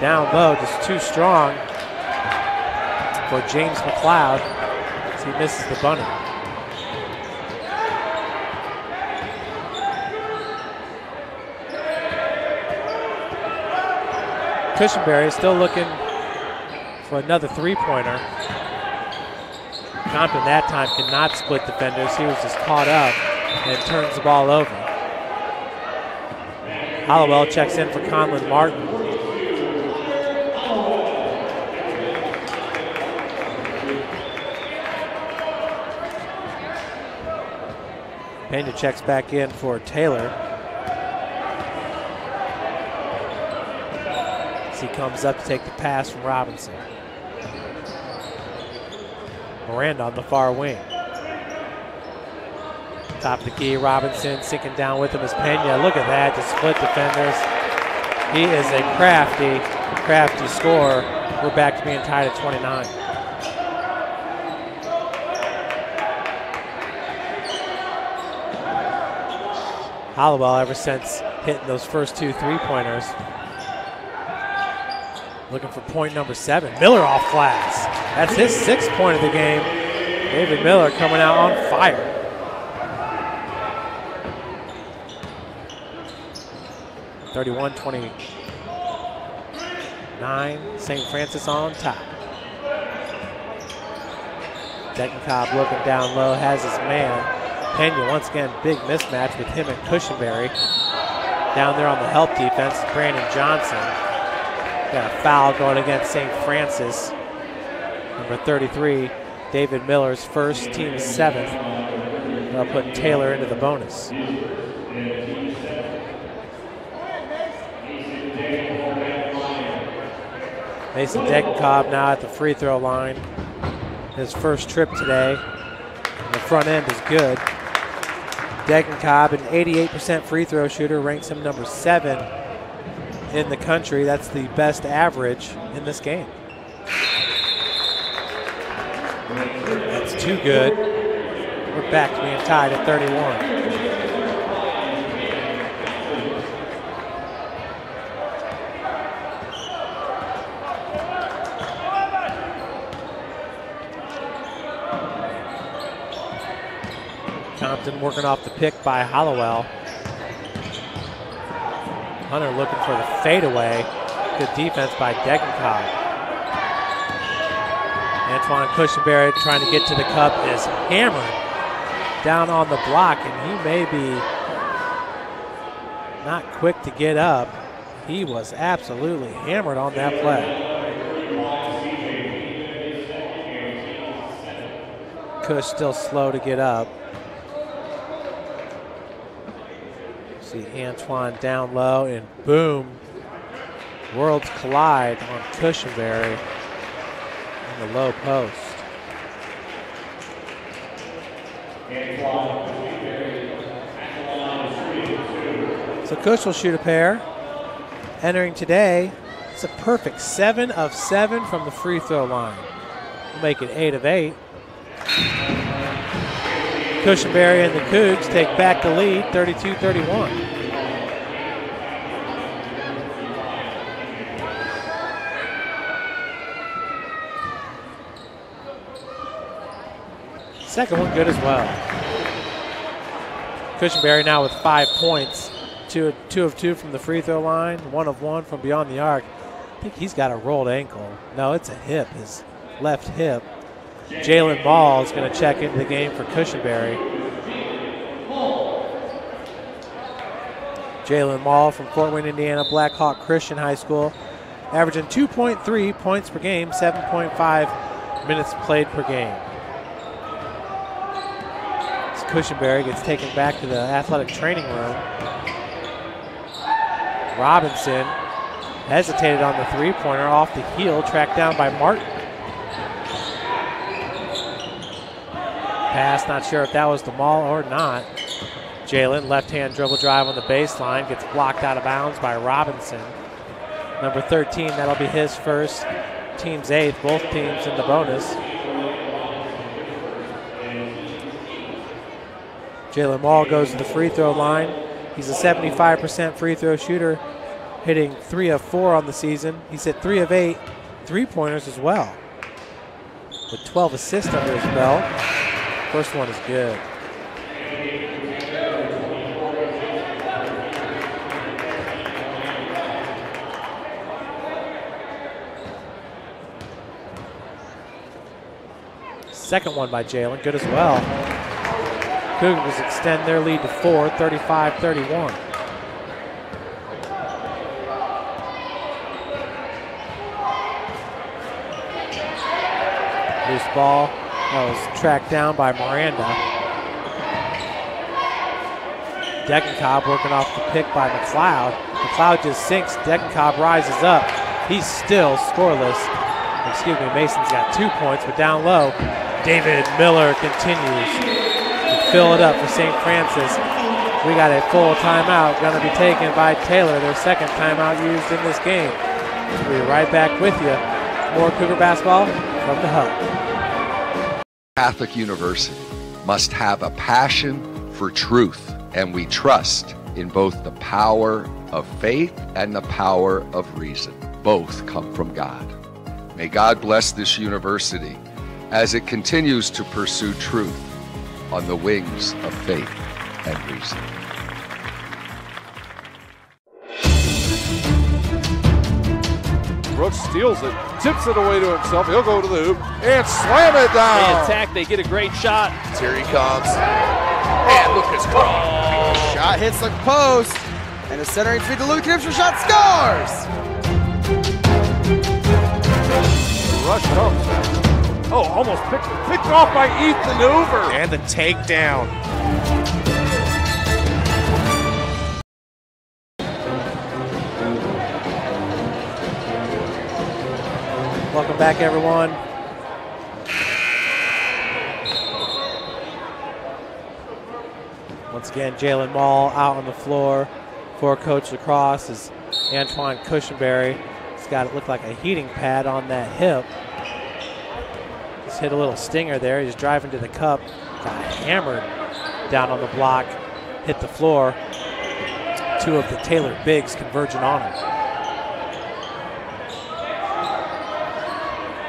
Down low, just too strong for James McLeod as he misses the bunny. Cushenberry is still looking for another three-pointer. Compton that time cannot split defenders. He was just caught up and turns the ball over. Hollowell checks in for Conlon Martin. Pena checks back in for Taylor. As he comes up to take the pass from Robinson. Miranda on the far wing. Top of the key, Robinson sinking down with him is Pena. Look at that, to split defenders. He is a crafty scorer. We're back to being tied at 29. Hollowell, ever since hitting those first 2 3-pointers. Looking for point number 7. Miller off glass. That's his 6th point of the game. David Miller coming out on fire. (31-29). St. Francis on top. Degenkolb looking down low, has his man. Pena once again, big mismatch with him and Cushenberry. Down there on the help defense, Brandon Johnson. Got a foul going against St. Francis. Number 33, David Miller's first, team 7th. They'll put Taylor into the bonus. Mason Degenkolb now at the free throw line. His first trip today. The front end is good. Degenkolb, an 88% free throw shooter, ranks him number 7 in the country. That's the best average in this game. That's too good. We're back to being tied at 31. Compton working off the pick by Hollowell. Hunter looking for the fadeaway. Good defense by Degenkolb. Antoine Cushenberry trying to get to the cup is hammered down on the block, and he may be not quick to get up. He was absolutely hammered on that play. Cush still slow to get up. See Antoine down low, and boom. Worlds collide on Cushenberry in the low post. So Cush will shoot a pair. Entering today, it's a perfect 7 of 7 from the free throw line. We'll make it 8 of 8. Cushenberry and the Cougs take back the lead, 32-31. Second one good as well. Cushenberry now with 5 points. 2 of 2 from the free throw line, 1 of 1 from beyond the arc. I think he's got a rolled ankle. No, it's a hip, his left hip. Jalen Ball is going to check into the game for Cushenberry. Jalen Ball from Fort Wayne, Indiana, Black Hawk Christian High School, averaging 2.3 points per game, 7.5 minutes played per game. As Cushenberry gets taken back to the athletic training room. Robinson hesitated on the three-pointer off the heel, tracked down by Martin. Pass, not sure if that was the ball or not. Jalen, left-hand dribble drive on the baseline, gets blocked out of bounds by Robinson. Number 13, that'll be his first, team's 8th, both teams in the bonus. Jalen Ball goes to the free throw line. He's a 75% free throw shooter, hitting 3 of 4 on the season. He's hit 3 of 8 three-pointers as well, with 12 assists under his belt. First one is good. Second one by Jalen, good as well. Cougars extend their lead to 4, 35-31. Loose ball. That was tracked down by Miranda. Degenkolb working off the pick by McLeod. McLeod just sinks. Degenkolb rises up. He's still scoreless. Excuse me, Mason's got 2 points, but down low, David Miller continues to fill it up for St. Francis. We got a full timeout going to be taken by Taylor, their second timeout used in this game. We'll be right back with you. More Cougar basketball from the Hub. Catholic University must have a passion for truth, and we trust in both the power of faith and the power of reason. Both come from God. May God bless this university as it continues to pursue truth on the wings of faith and reason. Brooks steals it, tips it away to himself. He'll go to the hoop and slam it down. They attack, they get a great shot. Here he comes. And Lucas Crow. Shot hits the post. And the center feed to Luke Knipster. Shot scores. The rush comes. Oh, almost picked off by Ethan Hoover. And the takedown. Welcome back, everyone. Once again, Jalen Mall out on the floor for Coach Lacrosse is Antoine Cushenberry. He's got it look like a heating pad on that hip. Just hit a little stinger there. He's driving to the cup, got hammered down on the block, hit the floor. Two of the Taylor bigs converging on him.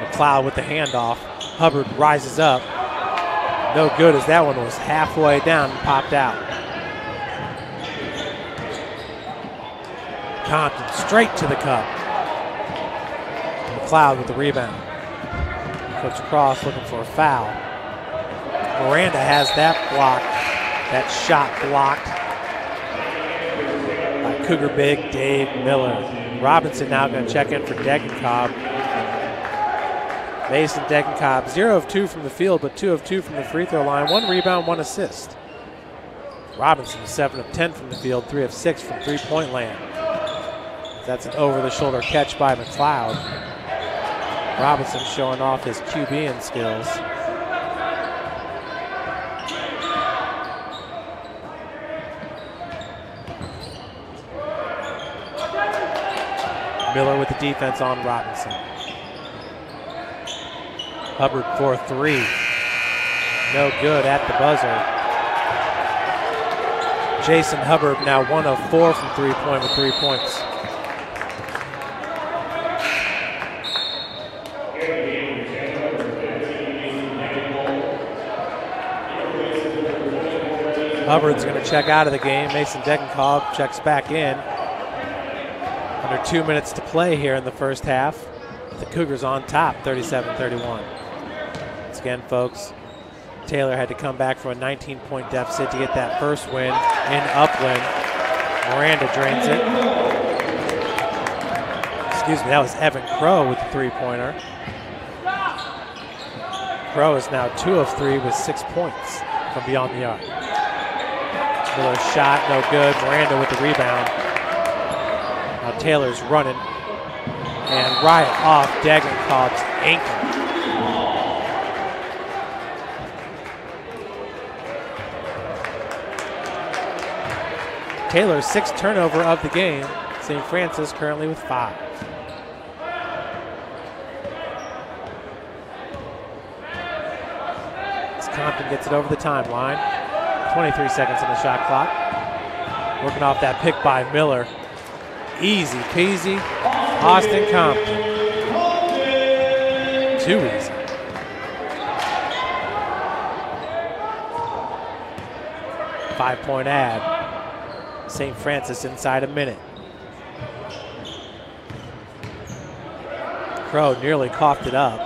McLeod with the handoff. Hubbard rises up. No good as that one was halfway down and popped out. Compton straight to the cup. McLeod with the rebound. Coach Cross looking for a foul. Miranda has that blocked, that shot blocked by Cougar big Dave Miller. Robinson now going to check in for Degenkolb. Mason Degenkolb, 0 of 2 from the field, but 2 of 2 from the free throw line. 1 rebound, 1 assist. Robinson, 7 of 10 from the field, 3 of 6 from three-point land. That's an over-the-shoulder catch by McLeod. Robinson showing off his QBing skills. Miller with the defense on Robinson. Hubbard for 3. No good at the buzzer. Jason Hubbard now 1 of 4 from three-point with 3 points. Hubbard's going to check out of the game. Mason Degenkolb checks back in. Under 2 minutes to play here in the first half. The Cougars on top, 37-31. Once again, folks, Taylor had to come back from a 19-point deficit to get that first win in Upland. Miranda drains it. Excuse me, that was Evan Crow with the three-pointer. Crow is now 2 of 3 with 6 points from beyond the arc. Miller shot, no good. Miranda with the rebound. Now Taylor's running. And right off Degenkolb's ankle. Taylor's 6th turnover of the game. St. Francis currently with 5. As Compton gets it over the timeline. 23 seconds on the shot clock. Working off that pick by Miller. Easy peasy. Austin Compton. Too easy. Five-point ad. St. Francis inside a minute. Crow nearly coughed it up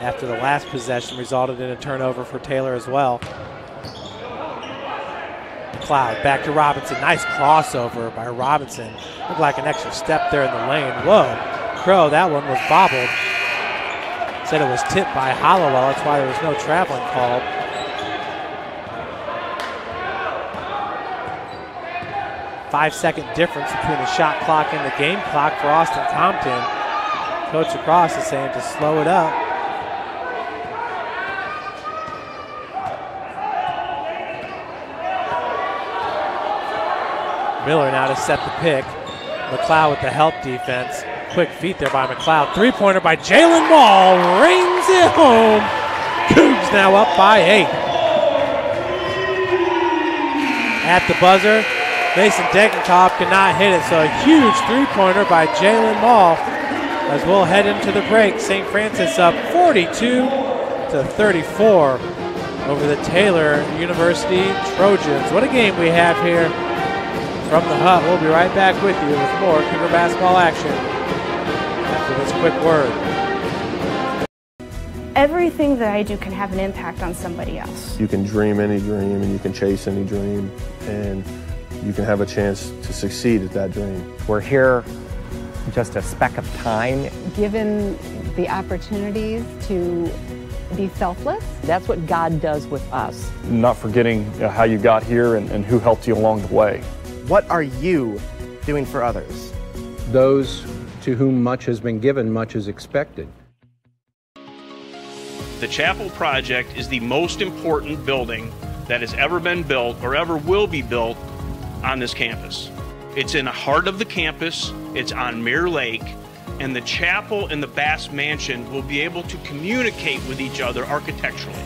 after the last possession resulted in a turnover for Taylor as well. McLeod back to Robinson. Nice crossover by Robinson. Looked like an extra step there in the lane. Whoa. Crow, that one was bobbled. Said it was tipped by Hollowell. That's why there was no traveling called. Five-second difference between the shot clock and the game clock for Austin Compton. Coach Lacrosse is saying to slow it up. Miller now to set the pick. McLeod with the help defense. Quick feet there by McLeod. Three-pointer by Jalen Wall. Rings it home. Cougs now up by 8. At the buzzer, Mason Degenkopf could not hit it, so a huge three-pointer by Jalen Mall. As we'll head into the break, St. Francis up 42-34 over the Taylor University Trojans. What a game we have here from the Hut. We'll be right back with you with more Cougar basketball action after this quick word. Everything that I do can have an impact on somebody else. You can dream any dream and you can chase any dream and you can have a chance to succeed at that dream. We're here just a speck of time. Given the opportunities to be selfless. That's what God does with us. Not forgetting how you got here and who helped you along the way. What are you doing for others? Those to whom much has been given, much is expected. The Chapel Project is the most important building that has ever been built or ever will be built on this campus. It's in the heart of the campus, it's on Mirror Lake, and the chapel and the Bass Mansion will be able to communicate with each other architecturally.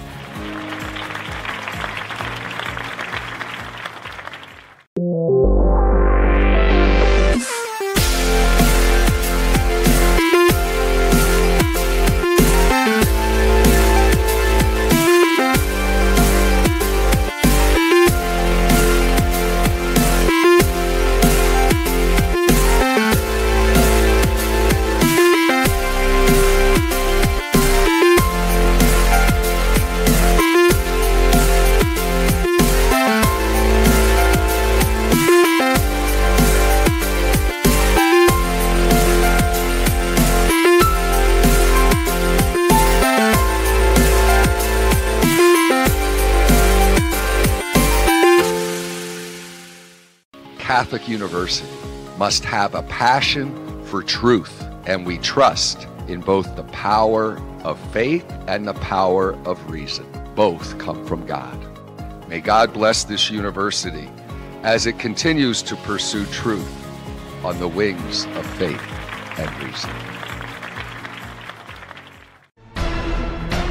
Catholic University must have a passion for truth, and we trust in both the power of faith and the power of reason. Both come from God. May God bless this university as it continues to pursue truth on the wings of faith and reason.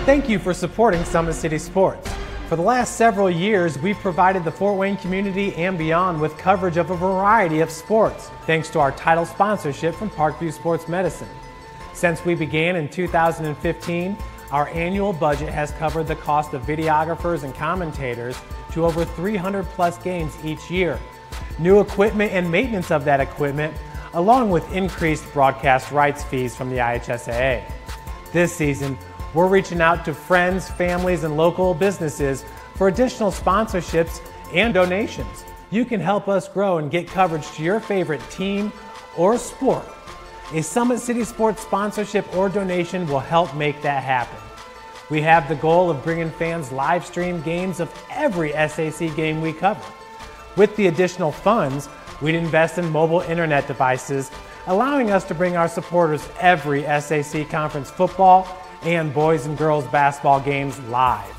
Thank you for supporting Summit City Sports. For the last several years, we've provided the Fort Wayne community and beyond with coverage of a variety of sports, thanks to our title sponsorship from Parkview Sports Medicine. Since we began in 2015, our annual budget has covered the cost of videographers and commentators to over 300 plus games each year. New equipment and maintenance of that equipment, along with increased broadcast rights fees from the IHSAA. This season, we're reaching out to friends, families, and local businesses for additional sponsorships and donations. You can help us grow and get coverage to your favorite team or sport. A Summit City Sports sponsorship or donation will help make that happen. We have the goal of bringing fans live stream games of every SAC game we cover. With the additional funds, we'd invest in mobile internet devices, allowing us to bring our supporters every SAC conference football and boys and girls basketball games live,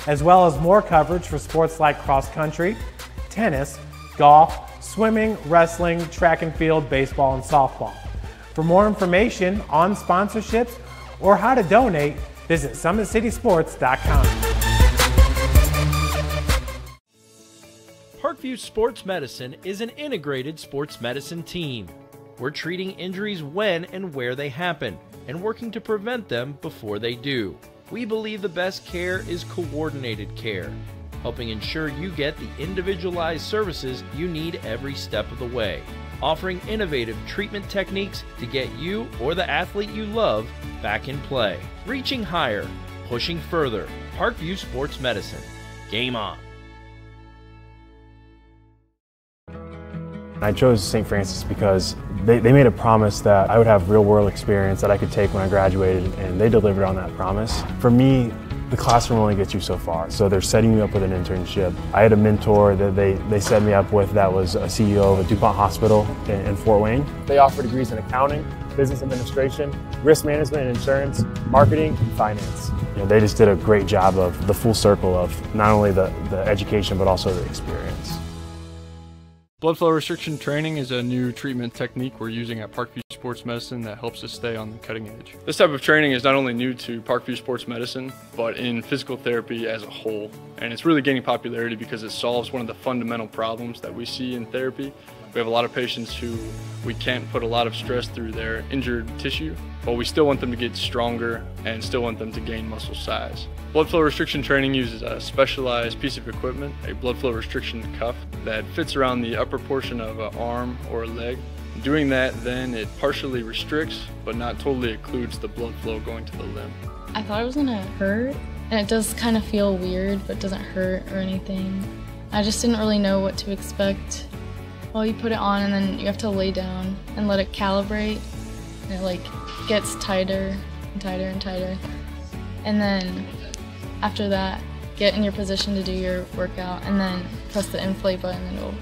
as well as more coverage for sports like cross country, tennis, golf, swimming, wrestling, track and field, baseball, and softball. For more information on sponsorships or how to donate, visit summitcitysports.com. Parkview Sports Medicine is an integrated sports medicine team. We're treating injuries when and where they happen and working to prevent them before they do. We believe the best care is coordinated care, helping ensure you get the individualized services you need every step of the way, offering innovative treatment techniques to get you or the athlete you love back in play. Reaching higher, pushing further. Parkview Sports Medicine. Game on. I chose St. Francis because they made a promise that I would have real-world experience that I could take when I graduated, and they delivered on that promise. For me, the classroom only gets you so far, so they're setting you up with an internship. I had a mentor that they set me up with that was a CEO of a DuPont hospital in Fort Wayne. They offer degrees in accounting, business administration, risk management and insurance, marketing, and finance. You know, they just did a great job of the full circle of not only the education, but also the experience. Blood flow restriction training is a new treatment technique we're using at Parkview Sports Sports Medicine that helps us stay on the cutting edge. This type of training is not only new to Parkview Sports Medicine, but in physical therapy as a whole. And it's really gaining popularity because it solves one of the fundamental problems that we see in therapy. We have a lot of patients who we can't put a lot of stress through their injured tissue, but we still want them to get stronger and still want them to gain muscle size. Blood flow restriction training uses a specialized piece of equipment, a blood flow restriction cuff that fits around the upper portion of an arm or a leg. Doing that, then it partially restricts, but not totally occludes the blood flow going to the limb. I thought it was gonna hurt, and it does kind of feel weird, but doesn't hurt or anything. I just didn't really know what to expect. Well, you put it on and then you have to lay down and let it calibrate, and it like gets tighter and tighter and tighter. And then after that, get in your position to do your workout and then press the inflate button and it'll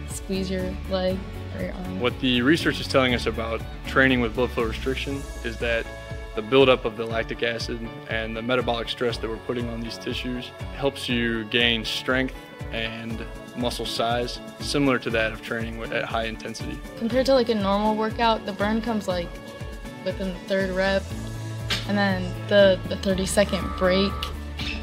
squeeze your leg or your arm. What the research is telling us about training with blood flow restriction is that the buildup of the lactic acid and the metabolic stress that we're putting on these tissues helps you gain strength and muscle size, similar to that of training at high intensity. Compared to like a normal workout, the burn comes like within the third rep, and then the 30-second break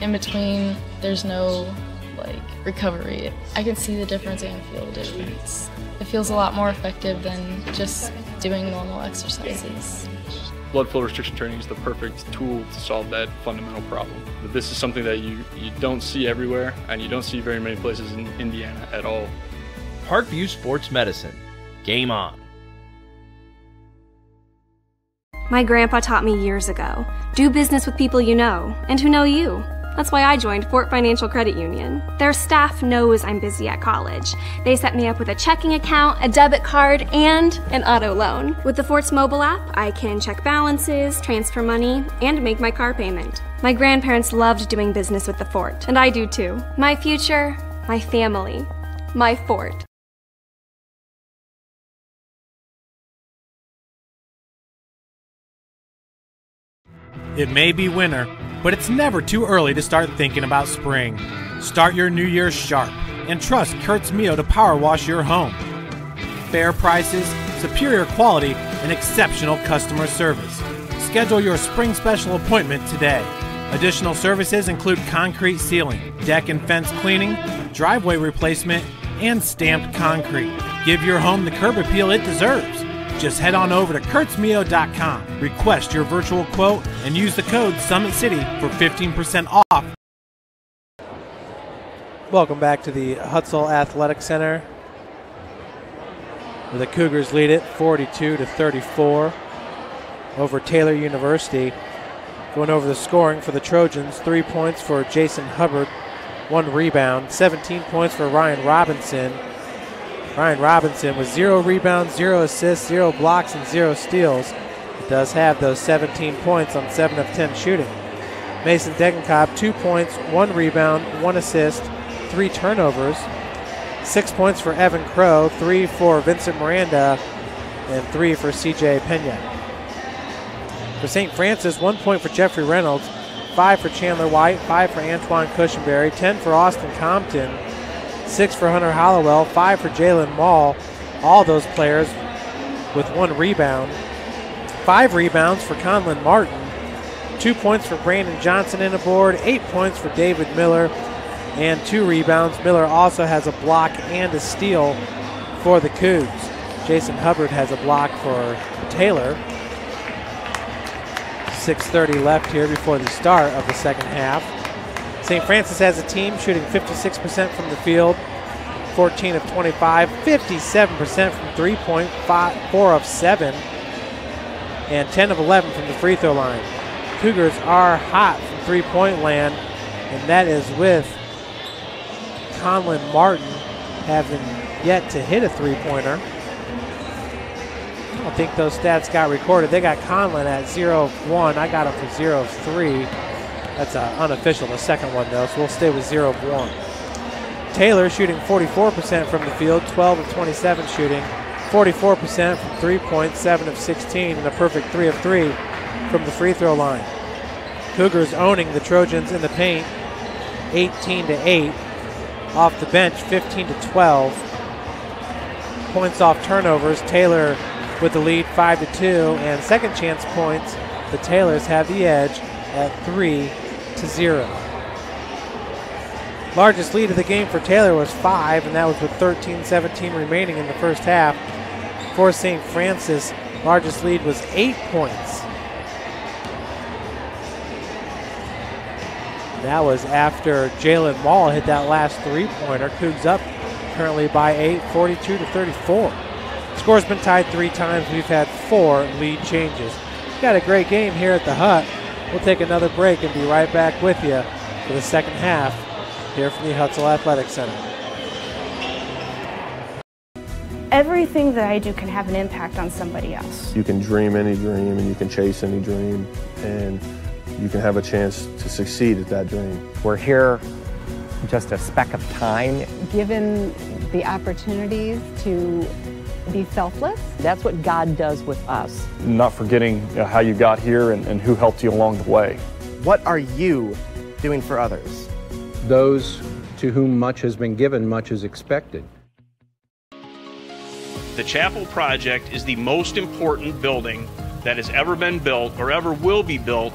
in between, there's no like recovery. I can see the difference and feel the difference. It feels a lot more effective than just doing normal exercises. Blood flow restriction training is the perfect tool to solve that fundamental problem. But this is something that you don't see everywhere, and you don't see very many places in Indiana at all. Parkview Sports Medicine. Game on. My grandpa taught me years ago, do business with people you know and who know you. That's why I joined Fort Financial Credit Union. Their staff knows I'm busy at college. They set me up with a checking account, a debit card, and an auto loan. With the Fort's mobile app, I can check balances, transfer money, and make my car payment. My grandparents loved doing business with the Fort, and I do too. My future, my family, my Fort. It may be winter, but it's never too early to start thinking about spring. Start your new year sharp and trust Kurt's Mio to power wash your home. Fair prices, superior quality, and exceptional customer service. Schedule your spring special appointment today. Additional services include concrete sealing, deck and fence cleaning, driveway replacement, and stamped concrete. Give your home the curb appeal it deserves. Just head on over to kurtzmio.com, request your virtual quote, and use the code Summit City for 15% off. Welcome back to the Hutzel Athletic Center, where the Cougars lead it 42-34 over Taylor University. Going over the scoring for the Trojans, 3 points for Jason Hubbard, 1 rebound, 17 points for Ryan Robinson. Ryan Robinson with 0 rebounds, 0 assists, 0 blocks, and 0 steals. He does have those 17 points on 7 of 10 shooting. Mason Degenkolb, 2 points, 1 rebound, 1 assist, 3 turnovers. 6 points for Evan Crow, 3 for Vincent Miranda, and 3 for CJ Pena. For St. Francis, 1 point for Jeffrey Reynolds, 5 for Chandler White, 5 for Antoine Cushenberry, 10 for Austin Compton, 6 for Hunter Hollowell, 5 for Jalen Mall. All those players with 1 rebound. 5 rebounds for Conlon Martin. 2 points for Brandon Johnson in the board. 8 points for David Miller. And 2 rebounds. Miller also has a block and a steal for the Cougs. Jason Hubbard has a block for Taylor. 6:30 left here before the start of the second half. St. Francis has a team shooting 56% from the field, 14 of 25, 57% from three-point, 4 of 7, and 10 of 11 from the free throw line. Cougars are hot from three-point land, and that is with Conlon Martin having yet to hit a three-pointer. I don't think those stats got recorded. They got Conlon at 0 of 1. I got him for 0 of 3. That's unofficial, the second one, though, so we'll stay with 0 of 1. Taylor shooting 44% from the field, 12 of 27 shooting, 44% from three-point, 7 of 16, and a perfect 3 of 3 from the free throw line. Cougars owning the Trojans in the paint, 18-8. Off the bench, 15-12. Points off turnovers, Taylor with the lead 5-2, and second chance points, the Taylors have the edge at 3-0. Largest lead of the game for Taylor was 5, and that was with 13-17 remaining in the first half. For St. Francis, largest lead was 8 points. That was after Jalen Mall hit that last three-pointer. Cougs up currently by 8, 42-34. Score's been tied 3 times. We've had 4 lead changes. Got a great game here at the Hut. We'll take another break and be right back with you for the second half here from the Hutzel Athletic Center. Everything that I do can have an impact on somebody else. You can dream any dream and you can chase any dream, and you can have a chance to succeed at that dream. We're here just a speck of time. Given the opportunities to be selfless. That's what God does with us. Not forgetting how you got here and who helped you along the way. What are you doing for others? Those to whom much has been given, much is expected. The Chapel Project is the most important building that has ever been built or ever will be built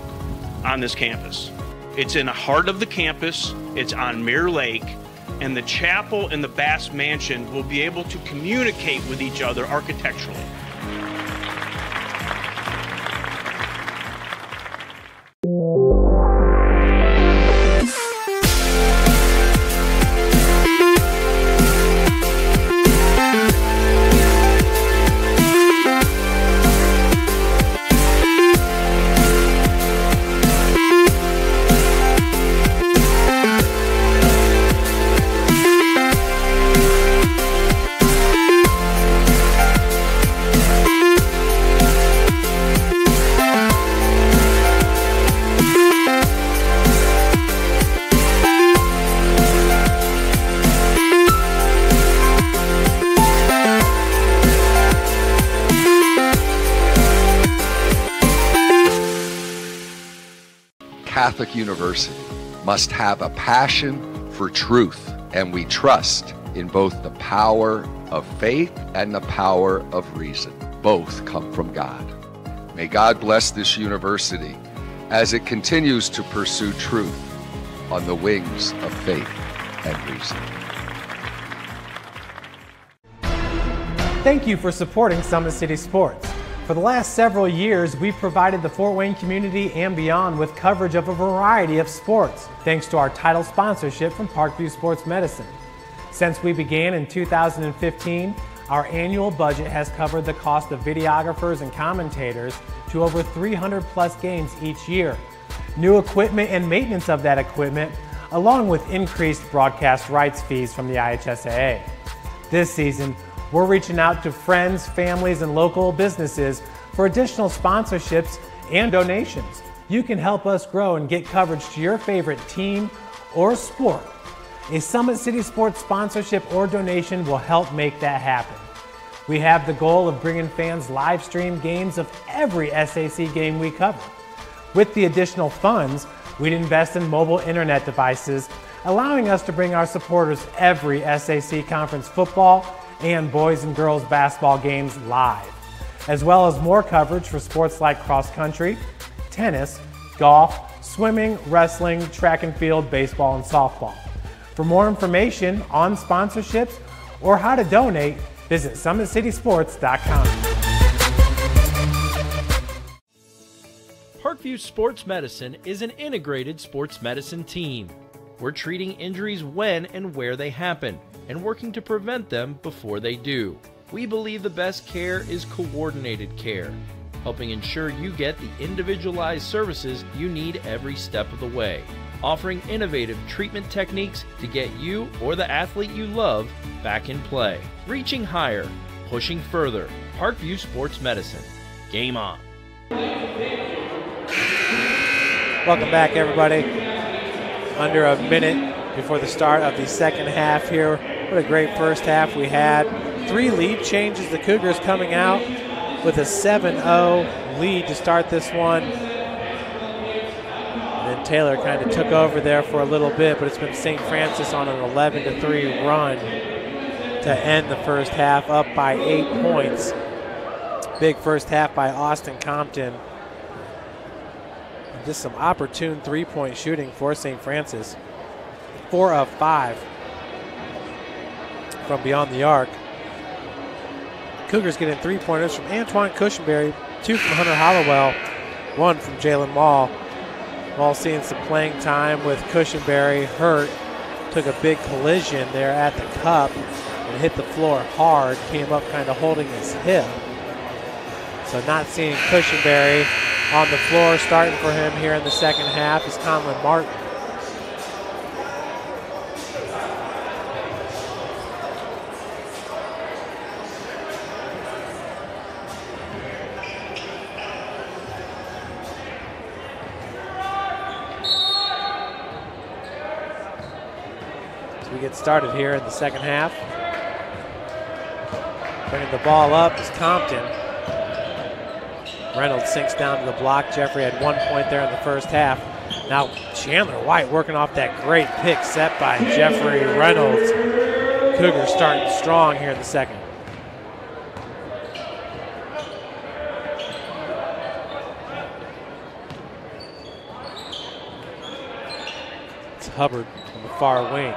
on this campus. It's in the heart of the campus, it's on Mirror Lake, and the chapel and the Bass Mansion will be able to communicate with each other architecturally. Catholic University must have a passion for truth, and we trust in both the power of faith and the power of reason. Both come from God. May God bless this university as it continues to pursue truth on the wings of faith and reason. Thank you for supporting Summit City Sports. For the last several years, we've provided the Fort Wayne community and beyond with coverage of a variety of sports, thanks to our title sponsorship from Parkview Sports Medicine. Since we began in 2015, our annual budget has covered the cost of videographers and commentators to over 300 plus games each year. New equipment and maintenance of that equipment, along with increased broadcast rights fees from the IHSAA. This season, we're reaching out to friends, families, and local businesses for additional sponsorships and donations. You can help us grow and get coverage to your favorite team or sport. A Summit City Sports sponsorship or donation will help make that happen. We have the goal of bringing fans live stream games of every SAC game we cover. With the additional funds, we'd invest in mobile internet devices, allowing us to bring our supporters every SAC conference football and boys and girls basketball games live, as well as more coverage for sports like cross country, tennis, golf, swimming, wrestling, track and field, baseball, and softball. For more information on sponsorships or how to donate, visit summitcitysports.com. Parkview Sports Medicine is an integrated sports medicine team. We're treating injuries when and where they happen and working to prevent them before they do. We believe the best care is coordinated care, helping ensure you get the individualized services you need every step of the way, offering innovative treatment techniques to get you or the athlete you love back in play. Reaching higher, pushing further. Parkview Sports Medicine. Game on. Welcome back, everybody. Under a minute before the start of the second half here. What a great first half we had. 3 lead changes. The Cougars coming out with a 7-0 lead to start this one. And then Taylor kind of took over there for a little bit, but it's been St. Francis on an 11-3 run to end the first half, up by 8 points. Big first half by Austin Compton. Just some opportune three-point shooting for St. Francis. 4 of 5 from beyond the arc. Cougars getting three-pointers from Antoine Cushenberry, 2 from Hunter Hollowell, 1 from Jalen Mall. Mall seeing some playing time with Cushenberry hurt. Took a big collision there at the cup and hit the floor hard. Came up kind of holding his hip. So not seeing Cushenberry on the floor. Starting for him here in the second half is Conlon Martin. We get started here in the second half. Bringing the ball up is Compton. Reynolds sinks down to the block. Jeffrey had 1 point there in the first half. Now Chandler White working off that great pick set by Jeffrey Reynolds. Cougars starting strong here in the second. It's Hubbard on the far wing.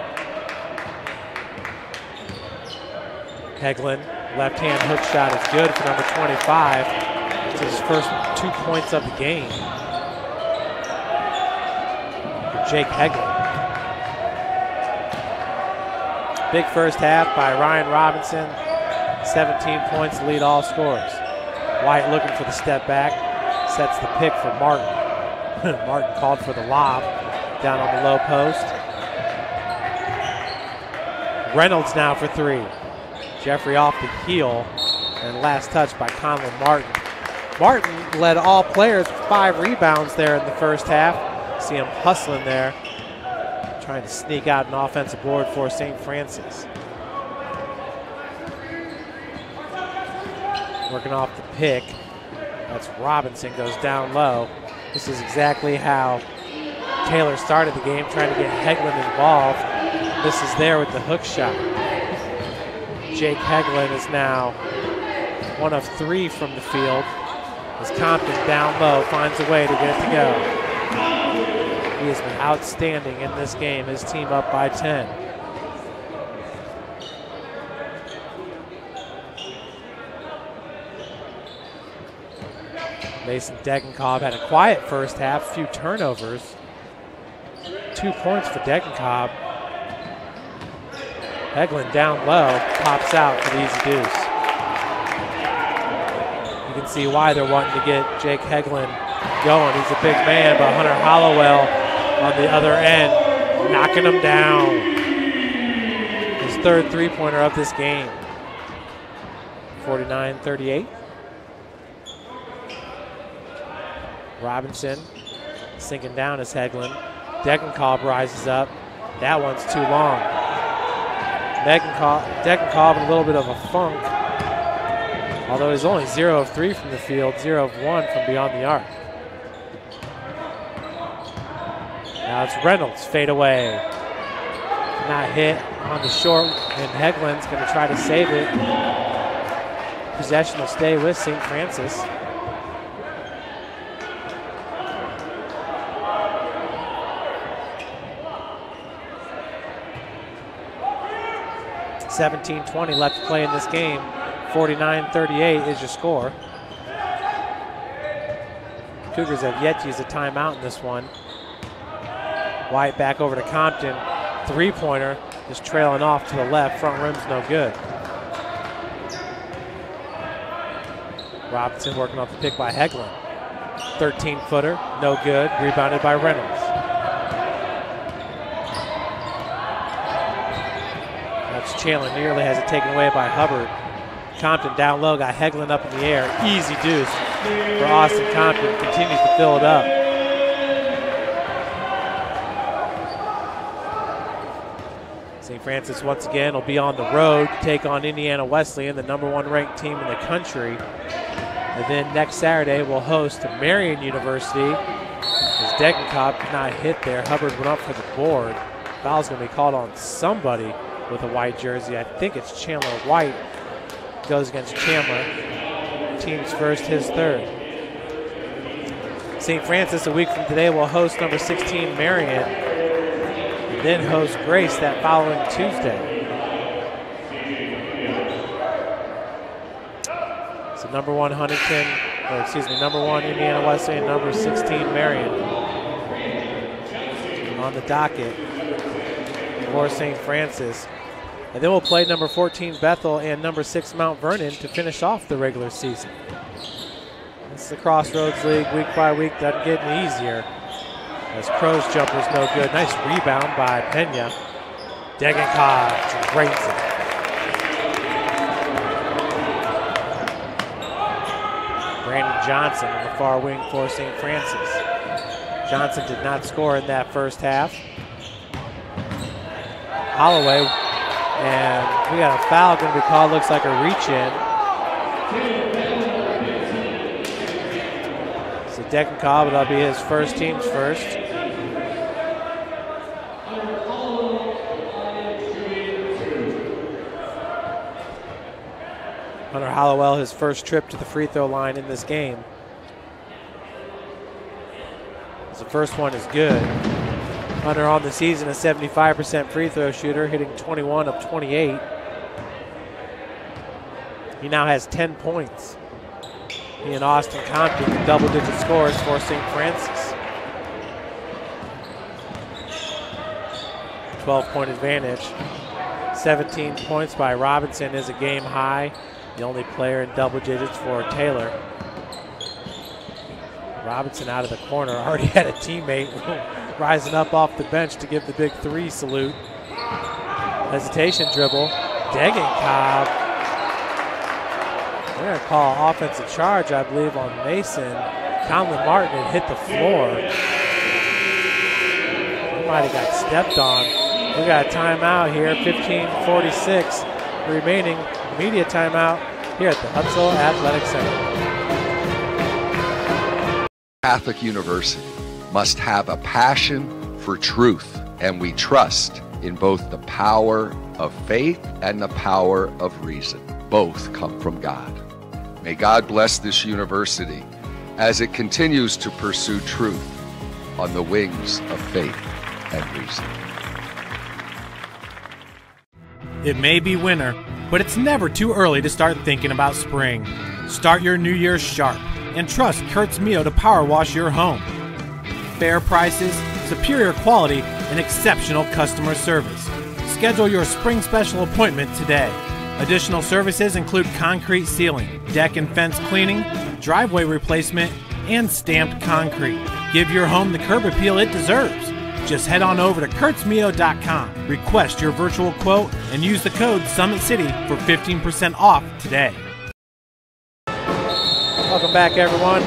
Heglin, left-hand hook shot is good for number 25. It's his first 2 points of the game for Jake Heglin. Big first half by Ryan Robinson. 17 points, lead all scorers. White looking for the step back. Sets the pick for Martin. Martin called for the lob down on the low post. Reynolds now for 3. Jeffrey off the heel, and last touch by Conlon Martin. Martin led all players with 5 rebounds there in the first half. See him hustling there, trying to sneak out an offensive board for St. Francis. Working off the pick. That's Robinson, goes down low. This is exactly how Taylor started the game, trying to get Heglin involved. This is there with the hook shot. Jake Heglin is now 1 of 3 from the field. As Compton down low finds a way to get it to go. He has been outstanding in this game. His team up by 10. Mason Degenkolb had a quiet first half, few turnovers. 2 points for Degenkolb. Heglin down low, pops out for the easy deuce. You can see why they're wanting to get Jake Heglin going. He's a big man, but Hunter Hollowell on the other end, knocking him down. His third three-pointer of this game. 49-38. Robinson sinking down as Heglin. Degenkolb rises up. That one's too long. Degenkolb in a little bit of a funk, although he's only 0 of 3 from the field, 0 of 1 from beyond the arc. Now it's Reynolds, fade away. Not hit on the short, and Heglin's going to try to save it. Possession will stay with St. Francis. .17-20 left to play in this game. 49-38 is your score. Cougars have yet to use a timeout in this one. White back over to Compton. Three-pointer just trailing off to the left. Front rim's no good. Robinson working off the pick by Heglin. 13-footer, no good. Rebounded by Reynolds. Chandler nearly has it taken away by Hubbard. Compton down low, got Heglin up in the air. Easy deuce for Austin Compton. Continues to fill it up. St. Francis once again will be on the road to take on Indiana Wesleyan, the #1 ranked team in the country. And then next Saturday we'll host Marian University. As Degenkolb could not hit there, Hubbard went up for the board. Foul's going to be called on somebody with a white jersey. I think it's Chandler White. Goes against Chandler. teams first, his third. St. Francis, a week from today, will host number 16 Marion, and then host Grace that following Tuesday. So number 1 Huntington, or excuse me, number 1 Indiana Wesleyan, number 16 Marion on the docket for St. Francis. And then we'll play number 14 Bethel and number 6 Mount Vernon to finish off the regular season. This is the Crossroads League, week by week, doesn't get any easier. As Crow's jumper's no good. Nice rebound by Pena. Degenkolb drains it. Brandon Johnson on the far wing for St. Francis. Johnson did not score in that first half. Holloway, and we got a foul going to be called, looks like a reach-in. So Degenkolb, that'll be his first, team's first. Hunter Hollowell, his first trip to the free throw line in this game. The first one is good. Hunter on the season, a 75% free throw shooter, hitting 21 of 28. He now has 10 points. He and Austin Compton with double-digit scores for St. Francis. 12-point advantage. 17 points by Robinson is a game high. The only player in double digits for Taylor. Robinson out of the corner, already had a teammate rising up off the bench to give the big three salute. Hesitation dribble. Degenkolb. They're going to call offensive charge, I believe, on Mason. Conlon Martin had hit the floor. He might have got stepped on. We got a timeout here, 15:46 remaining. Media timeout here at the Hutzel Athletic Center. Catholic University must have a passion for truth, and we trust in both the power of faith and the power of reason. Both come from God. May God bless this university as it continues to pursue truth on the wings of faith and reason. It may be winter, but it's never too early to start thinking about spring. Start your new year sharp and trust Kurt's Mio to power wash your home. Fair prices, superior quality, and exceptional customer service. Schedule your spring special appointment today. Additional services include concrete sealing, deck and fence cleaning, driveway replacement, and stamped concrete. Give your home the curb appeal it deserves. Just head on over to kurtzmio.com, request your virtual quote, and use the code Summit City for 15% off today. Welcome back, everyone.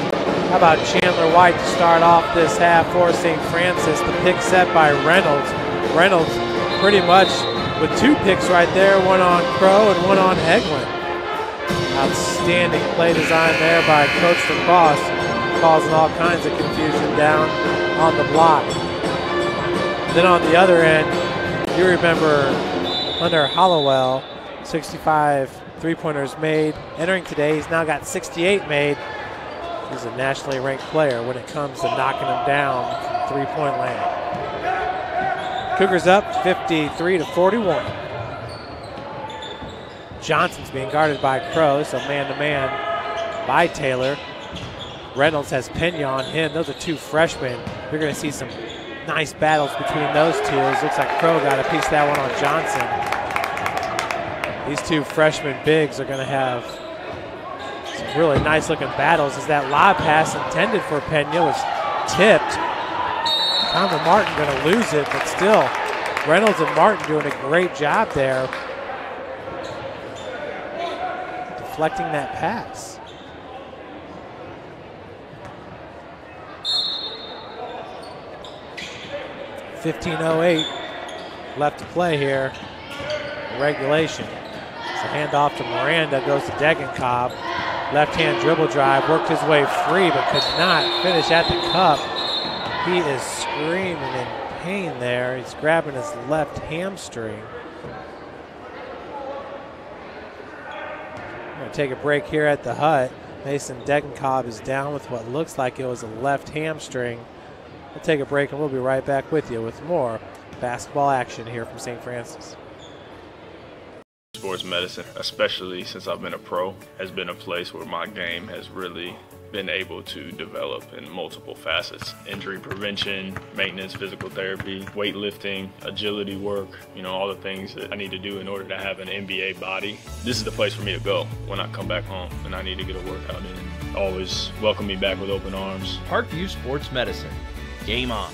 How about Chandler White to start off this half for St. Francis? The pick set by Reynolds. Reynolds pretty much with two picks right there, one on Crow and one on Eglin. Outstanding play design there by Coach Lacrosse, causing all kinds of confusion down on the block. Then on the other end, you remember Hunter Hollowell, 65 three-pointers made. Entering today, he's now got 68 made. He's a nationally ranked player when it comes to knocking them down from three-point land. Cougars up 53-41. Johnson's being guarded by Crow, so man-to-man by Taylor. Reynolds has Pena on him. Those are two freshmen. You're going to see some nice battles between those two. It looks like Crow got a piece of that one on Johnson. These two freshman bigs are going to have some really nice looking battles as that lob pass intended for Pena was tipped. Conlon Martin going to lose it, but still Reynolds and Martin doing a great job there deflecting that pass. .08 left to play here. Regulation. It's a handoff to Miranda, goes to Degenkolb. Left-hand dribble drive, worked his way free, but could not finish at the cup. He is screaming in pain there. He's grabbing his left hamstring. We're going to take a break here at the Hut. Mason Degenkolb is down with what looks like it was a left hamstring. We'll take a break and we'll be right back with you with more basketball action here from St. Francis. Sports medicine, especially since I've been a pro, has been a place where my game has really been able to develop in multiple facets. Injury prevention, maintenance, physical therapy, weightlifting, agility work, all the things that I need to do in order to have an NBA body. This is the place for me to go when I come back home and I need to get a workout in. Always welcome me back with open arms. Parkview Sports Medicine. Game on.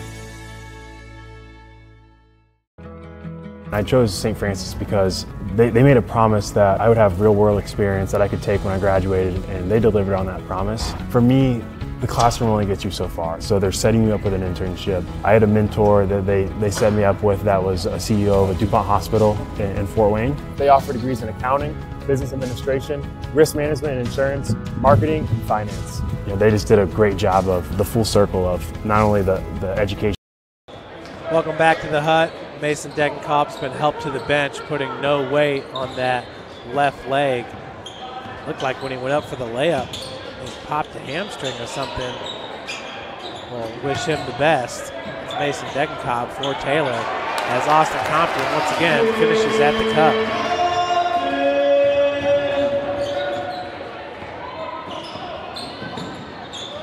I chose St. Francis because they made a promise that I would have real-world experience that I could take when I graduated, and they delivered on that promise. For me, the classroom only gets you so far, so they're setting you up with an internship. I had a mentor that they set me up with that was a CEO of a DuPont hospital in Fort Wayne. They offer degrees in accounting, business administration, risk management and insurance, marketing, and finance. They just did a great job of the full circle of not only the education. Welcome back to the hut. Mason Degenkolb's been helped to the bench, putting no weight on that left leg. Looked like when he went up for the layup, he popped a hamstring or something. We'll wish him the best. It's Mason Degenkolb for Taylor as Austin Compton once again finishes at the cup.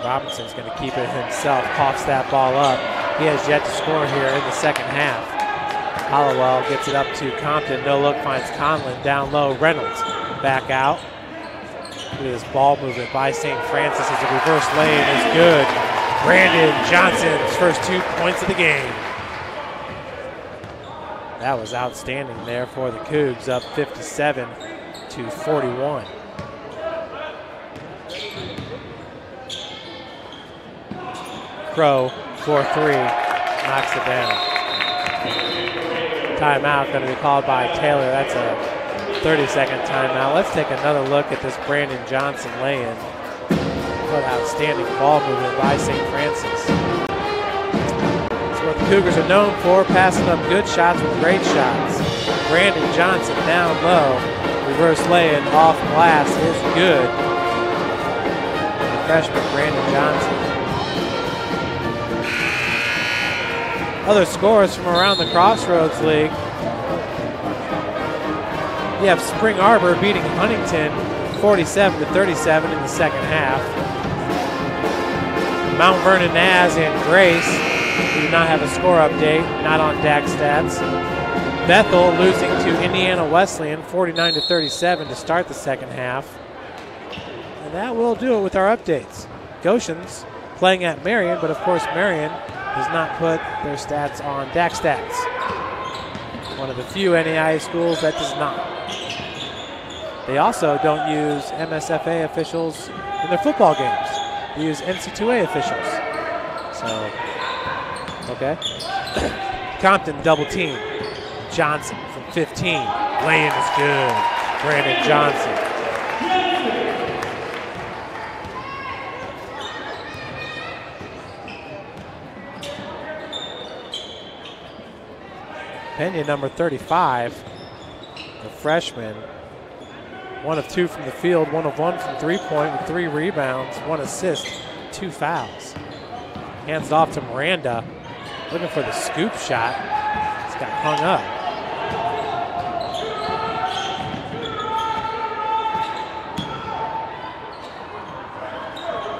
Robinson's going to keep it himself, coughs that ball up. He has yet to score here in the second half. Hollowell gets it up to Compton. No look, finds Conlon down low. Reynolds back out. Look at this ball movement by St. Francis as a reverse lane is good. Brandon Johnson's first 2 points of the game. That was outstanding there for the Cougs, up 57-41. Crow, 4-3, knocks it down. Timeout going to be called by Taylor. That's a 30-second timeout. Let's take another look at this Brandon Johnson lay-in. What outstanding ball movement by St. Francis. That's what the Cougars are known for, passing up good shots with great shots. Brandon Johnson down low. Reverse lay-in off glass is good. The freshman Brandon Johnson. Other scores from around the Crossroads League. You have Spring Arbor beating Huntington 47-37 in the second half. Mount Vernon Naz and Grace do not have a score update, not on DAC stats. Bethel losing to Indiana Wesleyan 49-37 to start the second half. And that will do it with our updates. Goshen's playing at Marion, but of course Marion does not put their stats on DAC stats. One of the few NAIA schools that does not. They also don't use MSFA officials in their football games. They use NC2A officials. So, okay. Compton double team. Johnson from 15. Lay-in is good. Brandon Johnson. Pena, number 35, the freshman. 1 of 2 from the field, 1 of 1 from three-point with 3 rebounds, 1 assist, 2 fouls. Hands it off to Miranda, looking for the scoop shot. It's got hung up.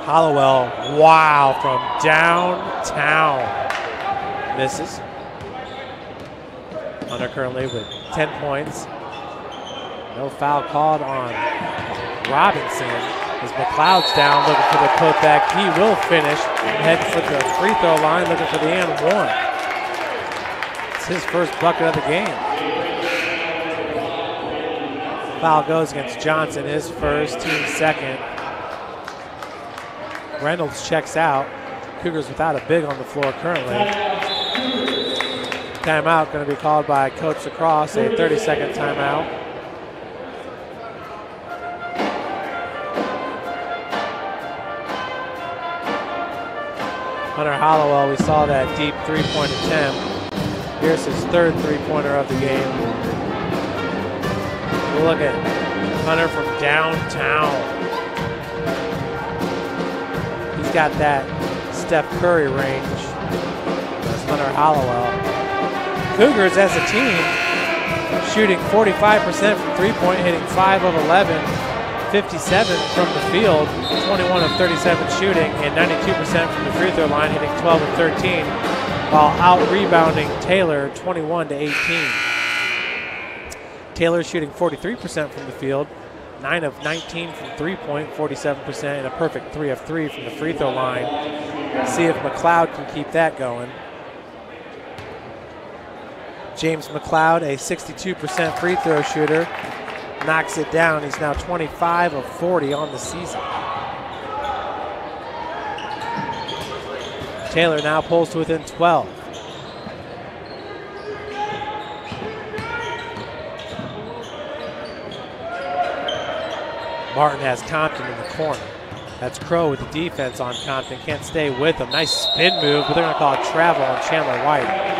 Hollowell, wow, from downtown. Misses. Hunter currently with 10 points. No foul called on Robinson as McLeod's down looking for the putback. He will finish, heading for the free throw line, looking for the and one. It's his first bucket of the game. Foul goes against Johnson, his first, team second. Reynolds checks out. Cougars without a big on the floor currently. Timeout going to be called by Coach Lacrosse, a 30-second timeout. Hunter Hollowell, we saw that deep three-point attempt. Here's his third three-pointer of the game. We'll look at Hunter from downtown. got that Steph Curry range. That's Leonard Hollowell. Cougars as a team shooting 45% from three-point, hitting 5 of 11, 57 from the field, 21 of 37 shooting, and 92% from the free throw line, hitting 12 of 13, while out-rebounding Taylor 21 to 18. Taylor shooting 43% from the field, 9 of 19 from three-point, 47%, and a perfect 3 of 3 from the free throw line. See if McLeod can keep that going. James McLeod, a 62% free throw shooter, knocks it down. He's now 25 of 40 on the season. Taylor now pulls to within 12. Martin has Compton in the corner. That's Crow with the defense on Compton. Can't stay with him. Nice spin move, but they're going to call it travel on Chandler White.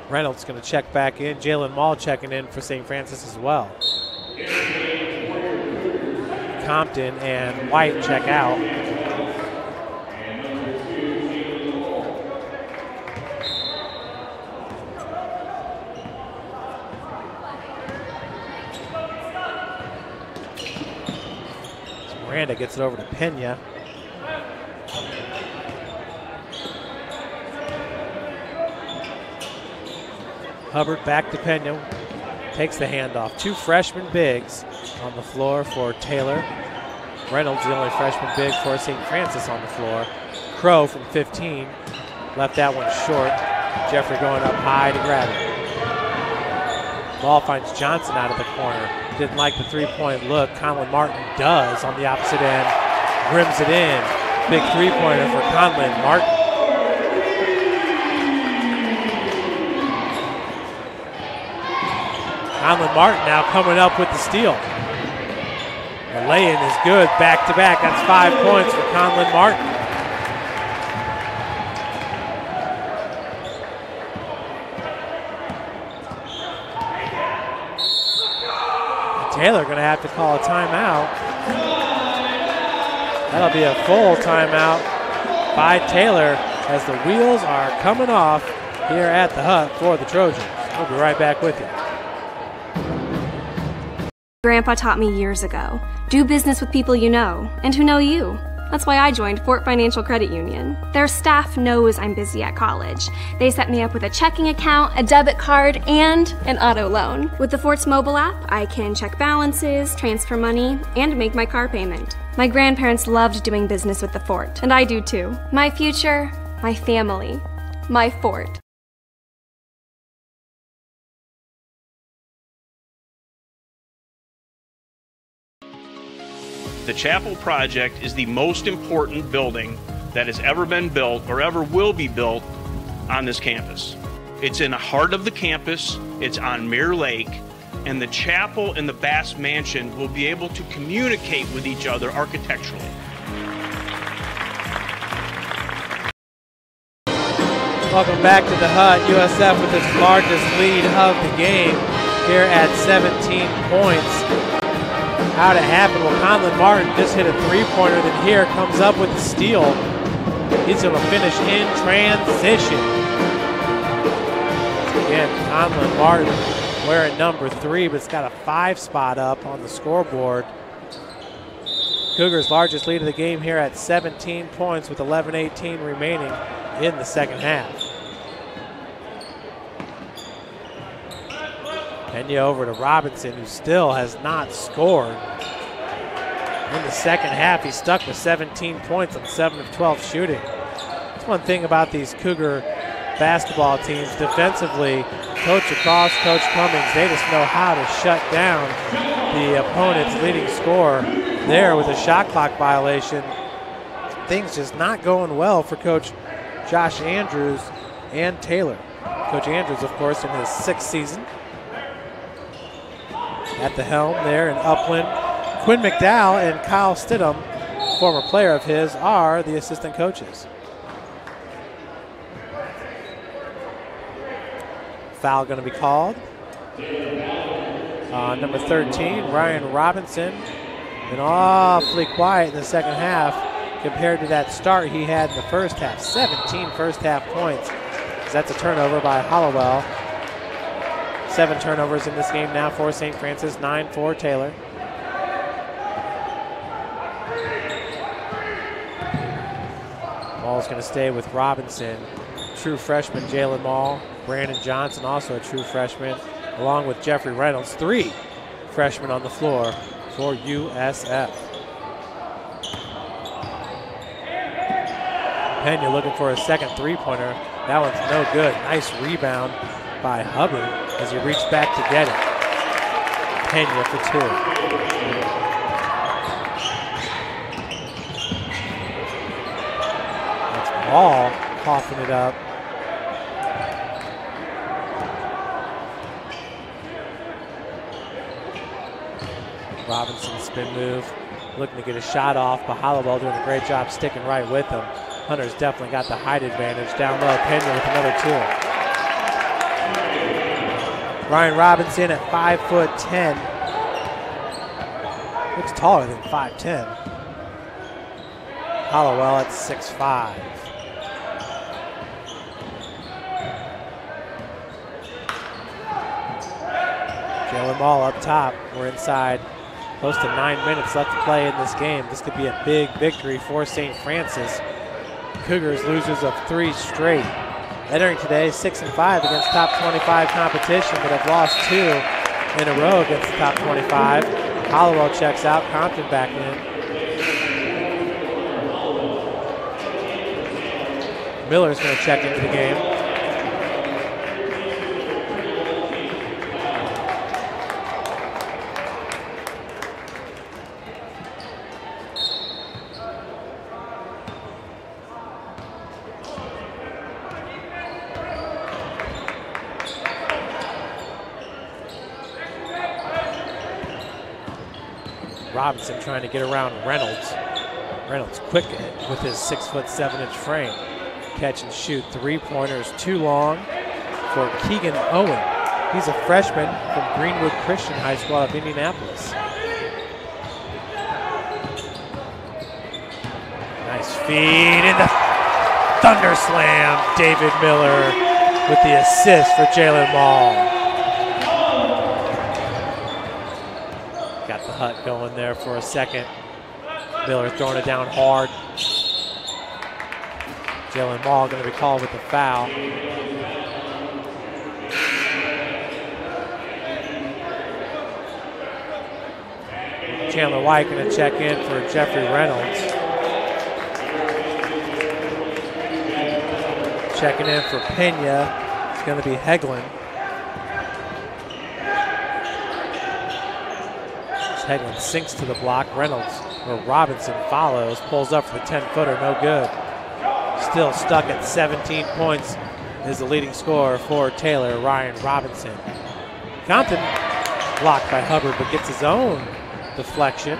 Reynolds going to check back in. Jalen Mall checking in for St. Francis as well. Compton and White check out. Miranda gets it over to Pena. Hubbard back to Pena, takes the handoff. Two freshman bigs on the floor for Taylor. Reynolds, the only freshman big for St. Francis on the floor. Crow from 15, left that one short. Jeffrey going up high to grab it. Ball finds Johnson out of the corner. Didn't like the three-point look. Conlon Martin does on the opposite end. Rims it in. Big three-pointer for Conlon Martin. Conlon Martin now coming up with the steal. The lay-in is good, back-to-back. That's 5 points for Conlon Martin. Taylor going to have to call a timeout. That'll be a full timeout by Taylor as the wheels are coming off here at the Hut for the Trojans. We'll be right back with you. Grandpa taught me years ago, do business with people you know and who know you. That's why I joined Fort Financial Credit Union. Their staff knows I'm busy at college. They set me up with a checking account, a debit card, and an auto loan. With the Fort's mobile app, I can check balances, transfer money, and make my car payment. My grandparents loved doing business with the Fort, and I do too. My future, my family, my Fort. The Chapel project is the most important building that has ever been built or ever will be built on this campus. It's in the heart of the campus, it's on Mirror Lake, and the chapel and the Bass Mansion will be able to communicate with each other architecturally. Welcome back to the Hut. USF with its largest lead of the game here at 17 points. How'd it happen? Well, Conlon Martin just hit a three-pointer, then here comes up with the steal. He's going to finish in transition. Again, Conlon Martin wearing number 3, but it's got a 5 spot up on the scoreboard. Cougars' largest lead of the game here at 17 points with 11:18 remaining in the second half. Pena over to Robinson, who still has not scored. In the second half, he's stuck with 17 points on 7 of 12 shooting. That's one thing about these Cougar basketball teams. Defensively, Coach Across, Coach Cummings, they just know how to shut down the opponent's leading scorer there with a shot clock violation. Things just not going well for Coach Josh Andrews and Taylor. Coach Andrews, of course, in his 6th season. At the helm there in Upland, Quinn McDowell and Kyle Stidham former player of his are the assistant coaches. Foul going to be called. Number 13, Ryan Robinson, been awfully quiet in the second half compared to that start he had in the first half. 17 first half points. That's a turnover by Hollowell. 7 turnovers in this game now for St. Francis, 9 for Taylor. Ball's going to stay with Robinson. True freshman Jalen Mall. Brandon Johnson, also a true freshman, along with Jeffrey Reynolds. 3 freshmen on the floor for USF. Pena looking for a second three-pointer. That one's no good. Nice rebound by Hubbard as he reached back to get it. Pena for 2. That's Ball coughing it up. Robinson spin move, looking to get a shot off, but Hollowell doing a great job sticking right with him. Hunter's definitely got the height advantage. Down low, Pena with another 2. Ryan Robinson at 5'10". Looks taller than 5'10". Hollowell at 6'5". Jalen Ball up top. We're inside. Close to 9 minutes left to play in this game. This could be a big victory for St. Francis. Cougars losers of 3 straight. Entering today 6-5 against top 25 competition, but have lost 2 in a row against the top 25. Hollowell checks out, Compton back in. Miller's going to check into the game. Robinson trying to get around Reynolds. Reynolds quick with his 6'7" frame. Catch and shoot 3-pointers, too long for Keegan Owen. He's a freshman from Greenwood Christian High School out of Indianapolis. Nice feed in the thunder slam. David Miller with the assist for Jalen Mall. Got the hut going there for a second. Miller throwing it down hard. Jalen Mall going to be called with the foul. Chandler White going to check in for Jeffrey Reynolds. Checking in for Pena. It's going to be Heglin. Heglin sinks to the block. Reynolds, or Robinson follows, pulls up for the 10-footer, no good. Still stuck at 17 points is the leading scorer for Taylor, Ryan Robinson. Compton blocked by Hubbard, but gets his own deflection.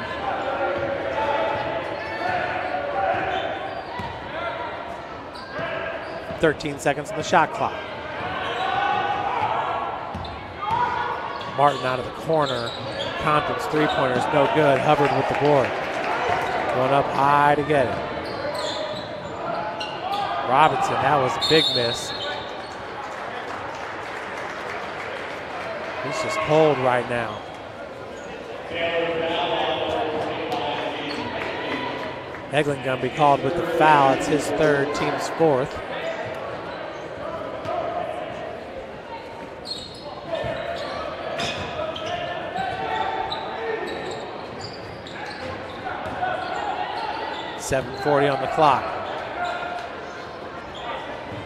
.13 seconds on the shot clock. Martin out of the corner. Compton's three-pointer is no good. Hubbard with the board. Going up high to get it. Robinson, that was a big miss. He's just cold right now. Heglin going to be called with the foul. It's his third, team's fourth. .740 on the clock.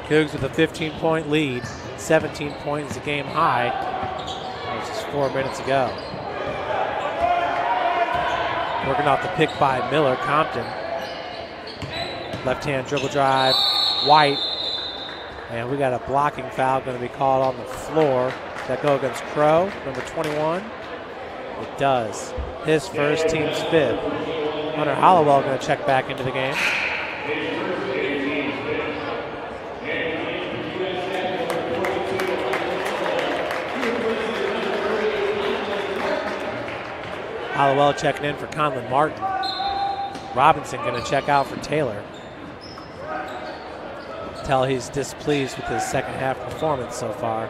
Cougs with a 15-point lead. 17 points is a game high. That was just 4 minutes ago. Working off the pick by Miller. Compton. Left-hand dribble drive. White. And we got a blocking foul going to be called on the floor. Does that go against Crow, number 21? It does. His first, team's fifth. Hunter Hollowell going to check back into the game. Hollowell checking in for Conlon Martin. Robinson going to check out for Taylor. Tell he's displeased with his second half performance so far.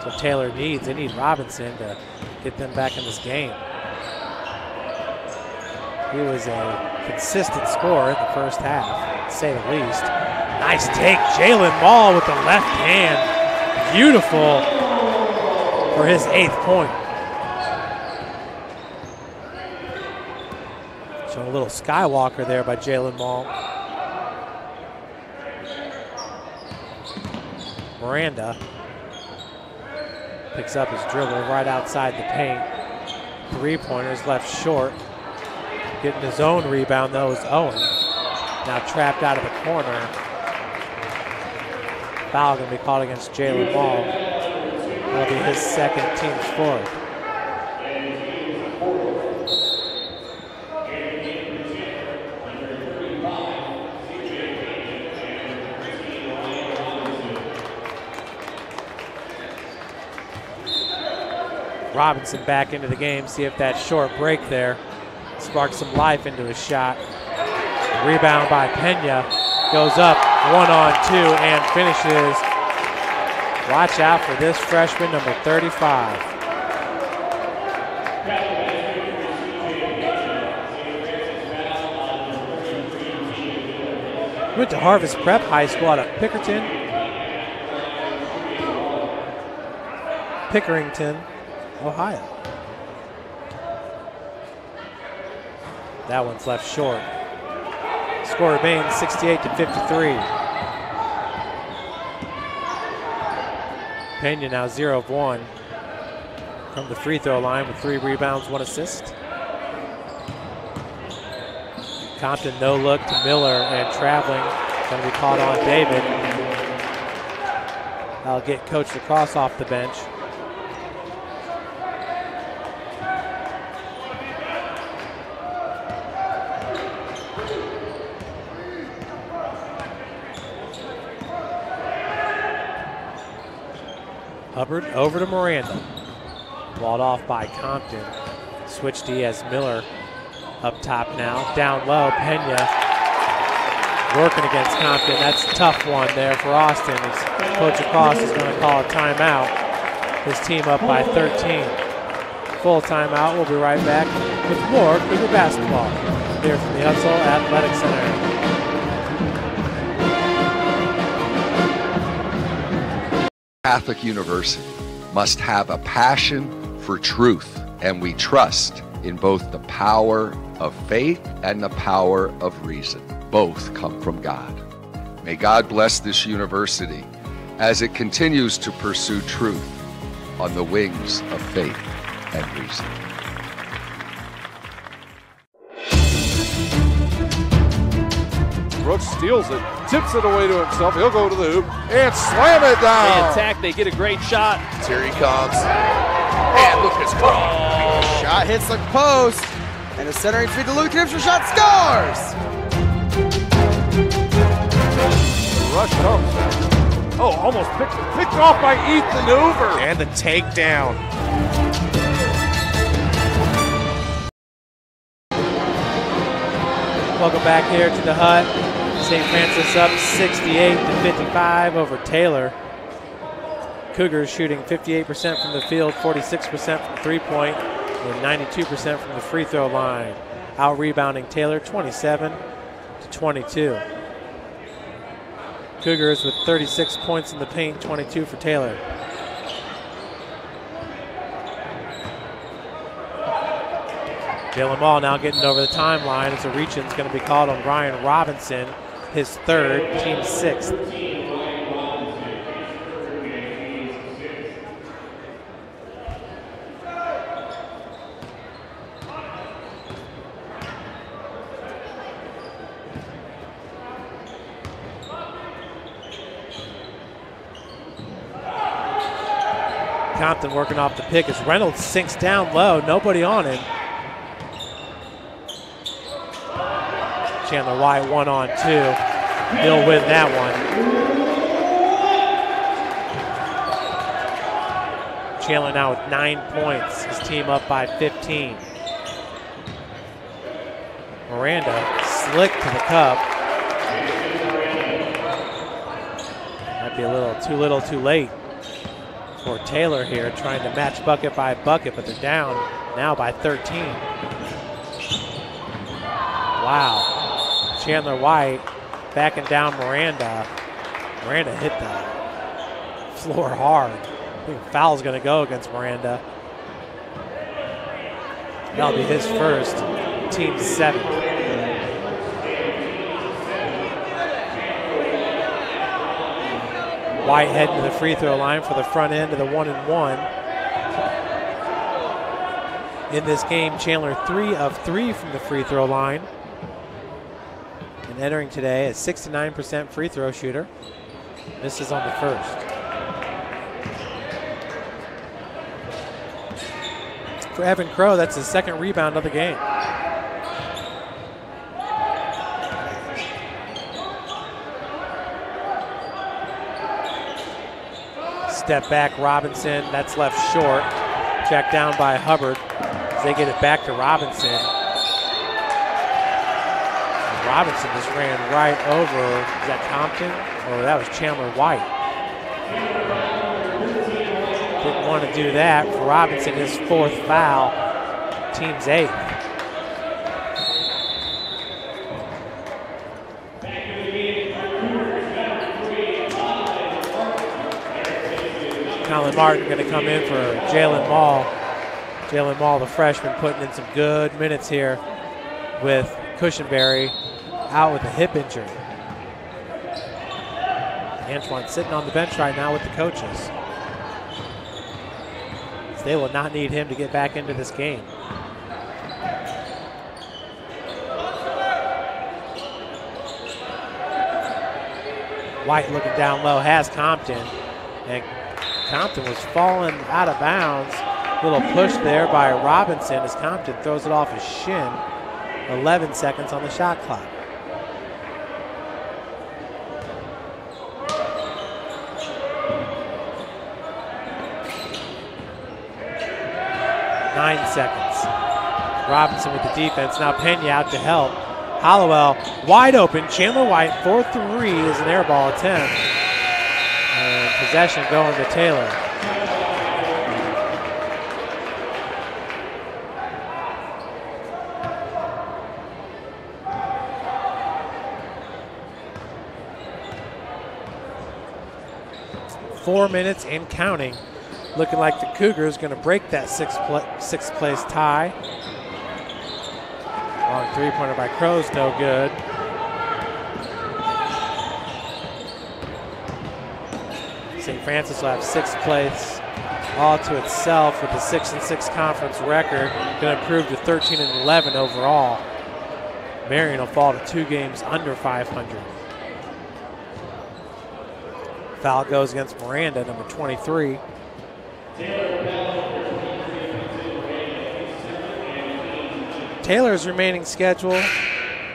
So Taylor needs, they need Robinson to get them back in this game. He was a consistent scorer in the first half, to say the least. Nice take, Jalen Mall with the left hand. Beautiful for his 8th point. Showing a little Skywalker there by Jalen Mall. Miranda picks up his dribble right outside the paint. 3-pointers left short. Getting his own rebound though is Owen. Now trapped out of the corner. Foul going to be called against Jalen Mall. That'll be his second, team's fourth. Robinson back into the game, see if that short break there sparks some life into his shot. Rebound by Pena, goes up 1-on-2 and finishes. Watch out for this freshman, number 35. Went to Harvest Prep High School out of Pickerington, Ohio. That one's left short. Score remains 68-53. Pena now 0 of 1 from the free throw line with 3 rebounds, 1 assist. Compton no look to Miller and traveling. Going to be caught on David. That'll get Coach Lacrosse off the bench. Hubbard over to Miranda. Walled off by Compton. Switch D as Miller up top now. Down low, Pena working against Compton. That's a tough one there for Austin. As Coach Across is going to call a timeout. His team up by 13. Full timeout. We'll be right back with more Cougar basketball here from the Hutzel Athletic Center. Catholic University must have a passion for truth, and we trust in both the power of faith and the power of reason. Both come from God. May God bless this university as it continues to pursue truth on the wings of faith and reason. Brooks steals it, tips it away to himself. He'll go to the hoop and slam it down. They attack, they get a great shot. Here he comes. And Lucas Craw. Shot hits the post. And the center feed to Luke Knipscher. Shot scores. The rush comes. Oh, almost picked off by Ethan Hoover. And the takedown. Welcome back here to the Hut. St. Francis up 68-55 over Taylor. Cougars shooting 58% from the field, 46% from three-point, and 92% from the free throw line. Out rebounding Taylor 27-22. Cougars with 36 points in the paint, 22 for Taylor. Jalen Mall now getting over the timeline as a reach-in is going to be called on Ryan Robinson, his third, team sixth. Compton working off the pick as Reynolds sinks down low, nobody on him. Chandler White 1-on-2. He'll win that one. Chandler now with 9 points. His team up by 15. Miranda slick to the cup. Might be a little too late for Taylor here, trying to match bucket by bucket, but they're down now by 13. Wow. Chandler White backing down Miranda. Miranda hit the floor hard. I think a foul's going to go against Miranda. That'll be his first, team 7th. White heading to the free throw line for the front end of the 1-and-1. In this game, Chandler 3 of 3 from the free throw line. And entering today at 69% free throw shooter. Misses on the first. For Evan Crow, that's his second rebound of the game. Step back Robinson, that's left short. Checked down by Hubbard as they get it back to Robinson. And Robinson just ran right over, is that Compton? Or that was Chandler White. Didn't want to do that. For Robinson, his 4th foul, team's 8th. Colin Martin going to come in for Jalen Mall. Jalen Mall, the freshman, putting in some good minutes here with Cushenberry out with a hip injury. Antoine sitting on the bench right now with the coaches. They will not need him to get back into this game. White looking down low, has Compton. And Compton was falling out of bounds. Little push there by Robinson as Compton throws it off his shin. 11 seconds on the shot clock. Seconds. Robinson with the defense. Now Pena out to help. Hollowell wide open. Chandler White 4-3 is an air ball attempt. And possession going to Taylor. Four minutes and counting. Looking like the Cougars going to break that sixth place tie. Long three-pointer by Crow's no good. St. Francis will have 6th place all to itself with a 6-6 conference record. Going to improve to 13-11 overall. Marion will fall to 2 games under 500. Foul goes against Miranda, number 23. Taylor's remaining schedule,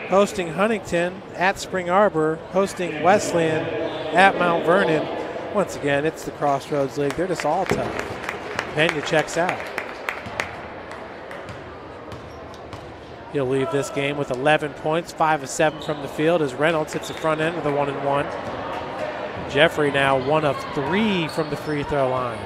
hosting Huntington at Spring Arbor, hosting Wesleyan at Mount Vernon. Once again, it's the Crossroads League. They're just all tough. Pena checks out. He'll leave this game with 11 points, 5 of 7 from the field as Reynolds hits the front end of the 1-and-1. Jeffrey now 1 of 3 from the free throw line.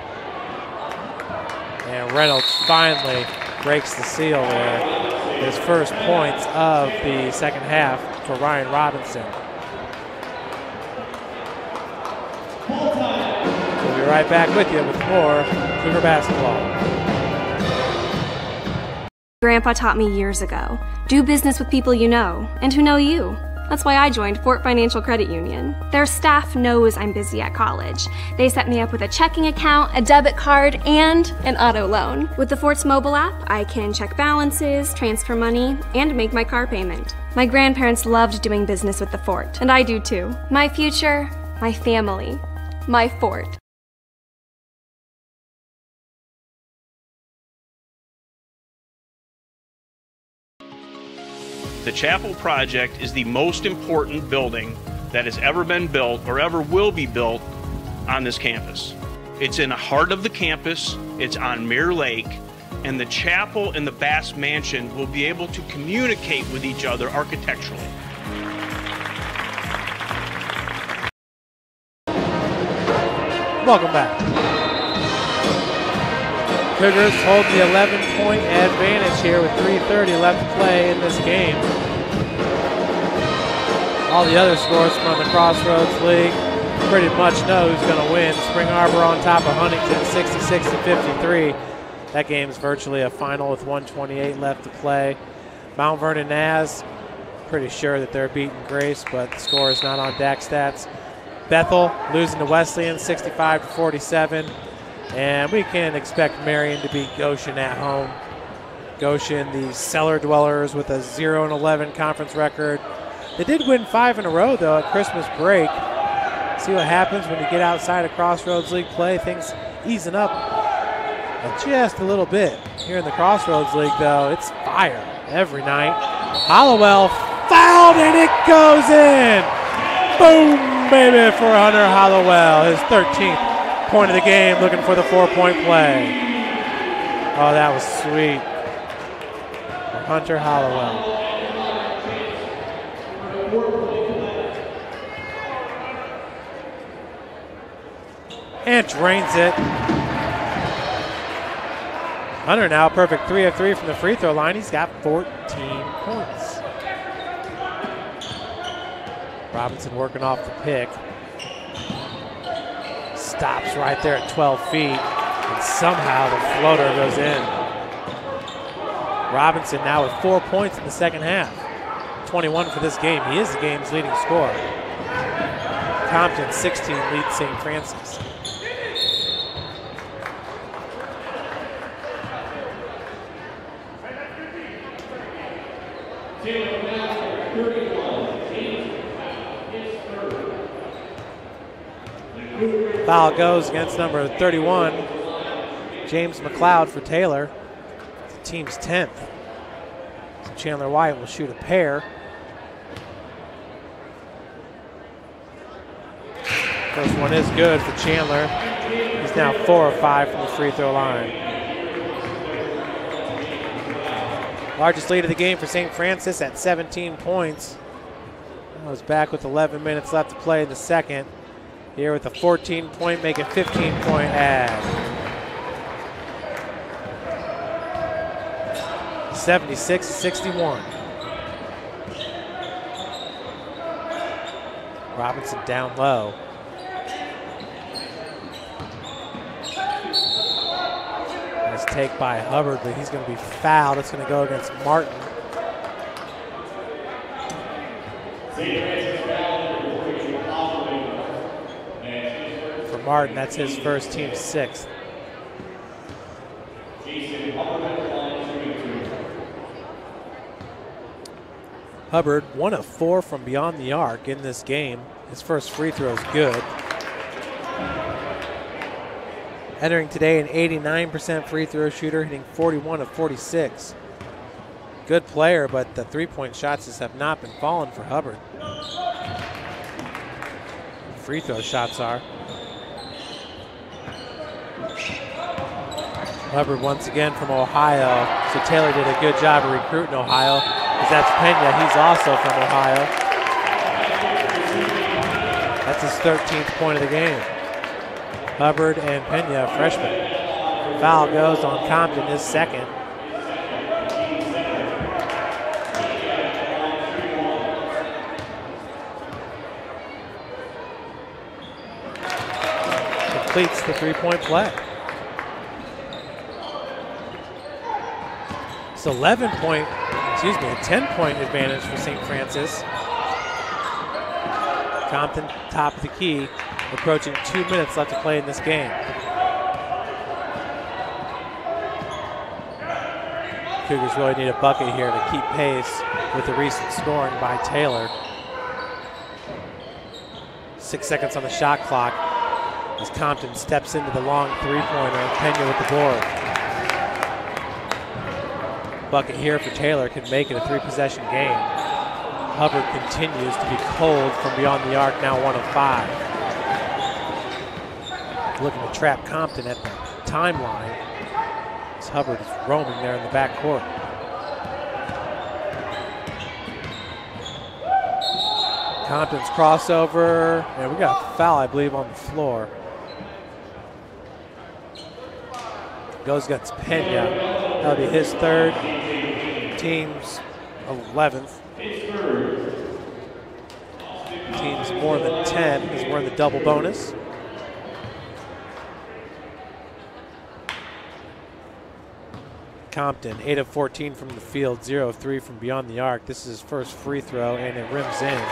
And Reynolds finally breaks the seal there. His first points of the second half for Ryan Robinson. We'll be right back with you with more Cougar basketball. Grandpa taught me years ago, do business with people you know and who know you. That's why I joined Fort Financial Credit Union. Their staff knows I'm busy at college. They set me up with a checking account, a debit card, and an auto loan. With the Fort's mobile app, I can check balances, transfer money, and make my car payment. My grandparents loved doing business with the Fort, and I do too. My future, my family, my Fort. The chapel project is the most important building that has ever been built or ever will be built on this campus. It's in the heart of the campus, it's on Mirror Lake, and the chapel and the Bass Mansion will be able to communicate with each other architecturally. Welcome back. Cougars hold the 11-point advantage here with 3:30 left to play in this game. All the other scores from the Crossroads League pretty much know who's going to win. Spring Arbor on top of Huntington, 66-53. That game's virtually a final with 1:28 left to play. Mount Vernon Naz, pretty sure that they're beating Grace, but the score is not on DAC stats. Bethel losing to Wesleyan, 65-47. And we can expect Marion to beat Goshen at home. Goshen, the cellar dwellers, with a 0-11 conference record. They did win 5 in a row, though, at Christmas break. See what happens when you get outside of Crossroads League play. Things easing up just a little bit. Here in the Crossroads League, though, it's fire every night. Hollowell fouled, and it goes in. Boom, baby, for Hunter Hollowell, his 13th point of the game, looking for the 4-point play. Oh, that was sweet. Hunter Hollowell. And drains it. Hunter now perfect 3 of 3 from the free throw line. He's got 14 points. Robinson working off the pick. Stops right there at 12 feet, and somehow the floater goes in. Robinson now with 4 points in the second half. 21 for this game. He is the game's leading scorer. Compton 16 leads St. Francis. Foul goes against number 31, James McLeod for Taylor. It's the team's 10th. So Chandler White will shoot a pair. First one is good for Chandler. He's now 4 of 5 from the free throw line. Largest lead of the game for St. Francis at 17 points. I was back with 11 minutes left to play in the second. Here with a 14-point, make it 15-point ad. 76-61. Robinson down low. Nice take by Hubbard, but he's going to be fouled. It's going to go against Martin. For Martin, that's his first, team 6th. Hubbard, 1 of 4 from beyond the arc in this game. His first free throw is good. Entering today, an 89% free throw shooter, hitting 41 of 46. Good player, but the three-point shots just have not been falling for Hubbard. Free throw shots are. Hubbard once again from Ohio. So Taylor did a good job of recruiting Ohio, because that's Pena. He's also from Ohio. That's his 13th point of the game. Hubbard and Pena, freshman. Foul goes on Compton, his second. Completes the three-point play. It's 10-point advantage for St. Francis. Compton, top of the key, approaching 2 minutes left to play in this game. Cougars really need a bucket here to keep pace with the recent scoring by Taylor. 6 seconds on the shot clock as Compton steps into the long three-pointer. Pena with the board. bucket here for Taylor could make it a 3-possession game. Hubbard continues to be cold from beyond the arc, now 1 of 5. Looking to trap Compton at the timeline as Hubbard is roaming there in the backcourt. Compton's crossover, and we got a foul, I believe, on the floor. Goes against Pena. That'll be his third, team's 11th. Team's more than 10 as we're in the double bonus. Compton, 8 of 14 from the field, 0 of 3 from beyond the arc. This is his first free throw, and it rims in.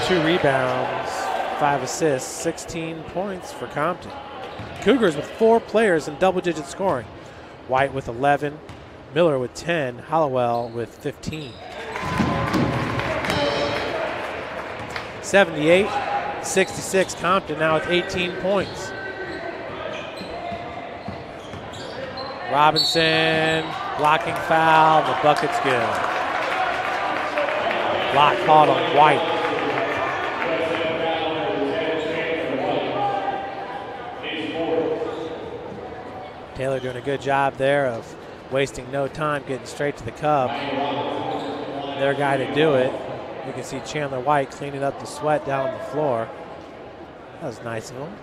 2 rebounds, 5 assists, 16 points for Compton. Cougars with 4 players in double-digit scoring. White with 11, Miller with 10, Hollowell with 15. 78-66, Compton now with 18 points. Robinson, blocking foul, the bucket's good. Block called on White. Taylor doing a good job there of wasting no time, getting straight to the cup. Their guy to do it. You can see Chandler White cleaning up the sweat down on the floor. That was nice of him.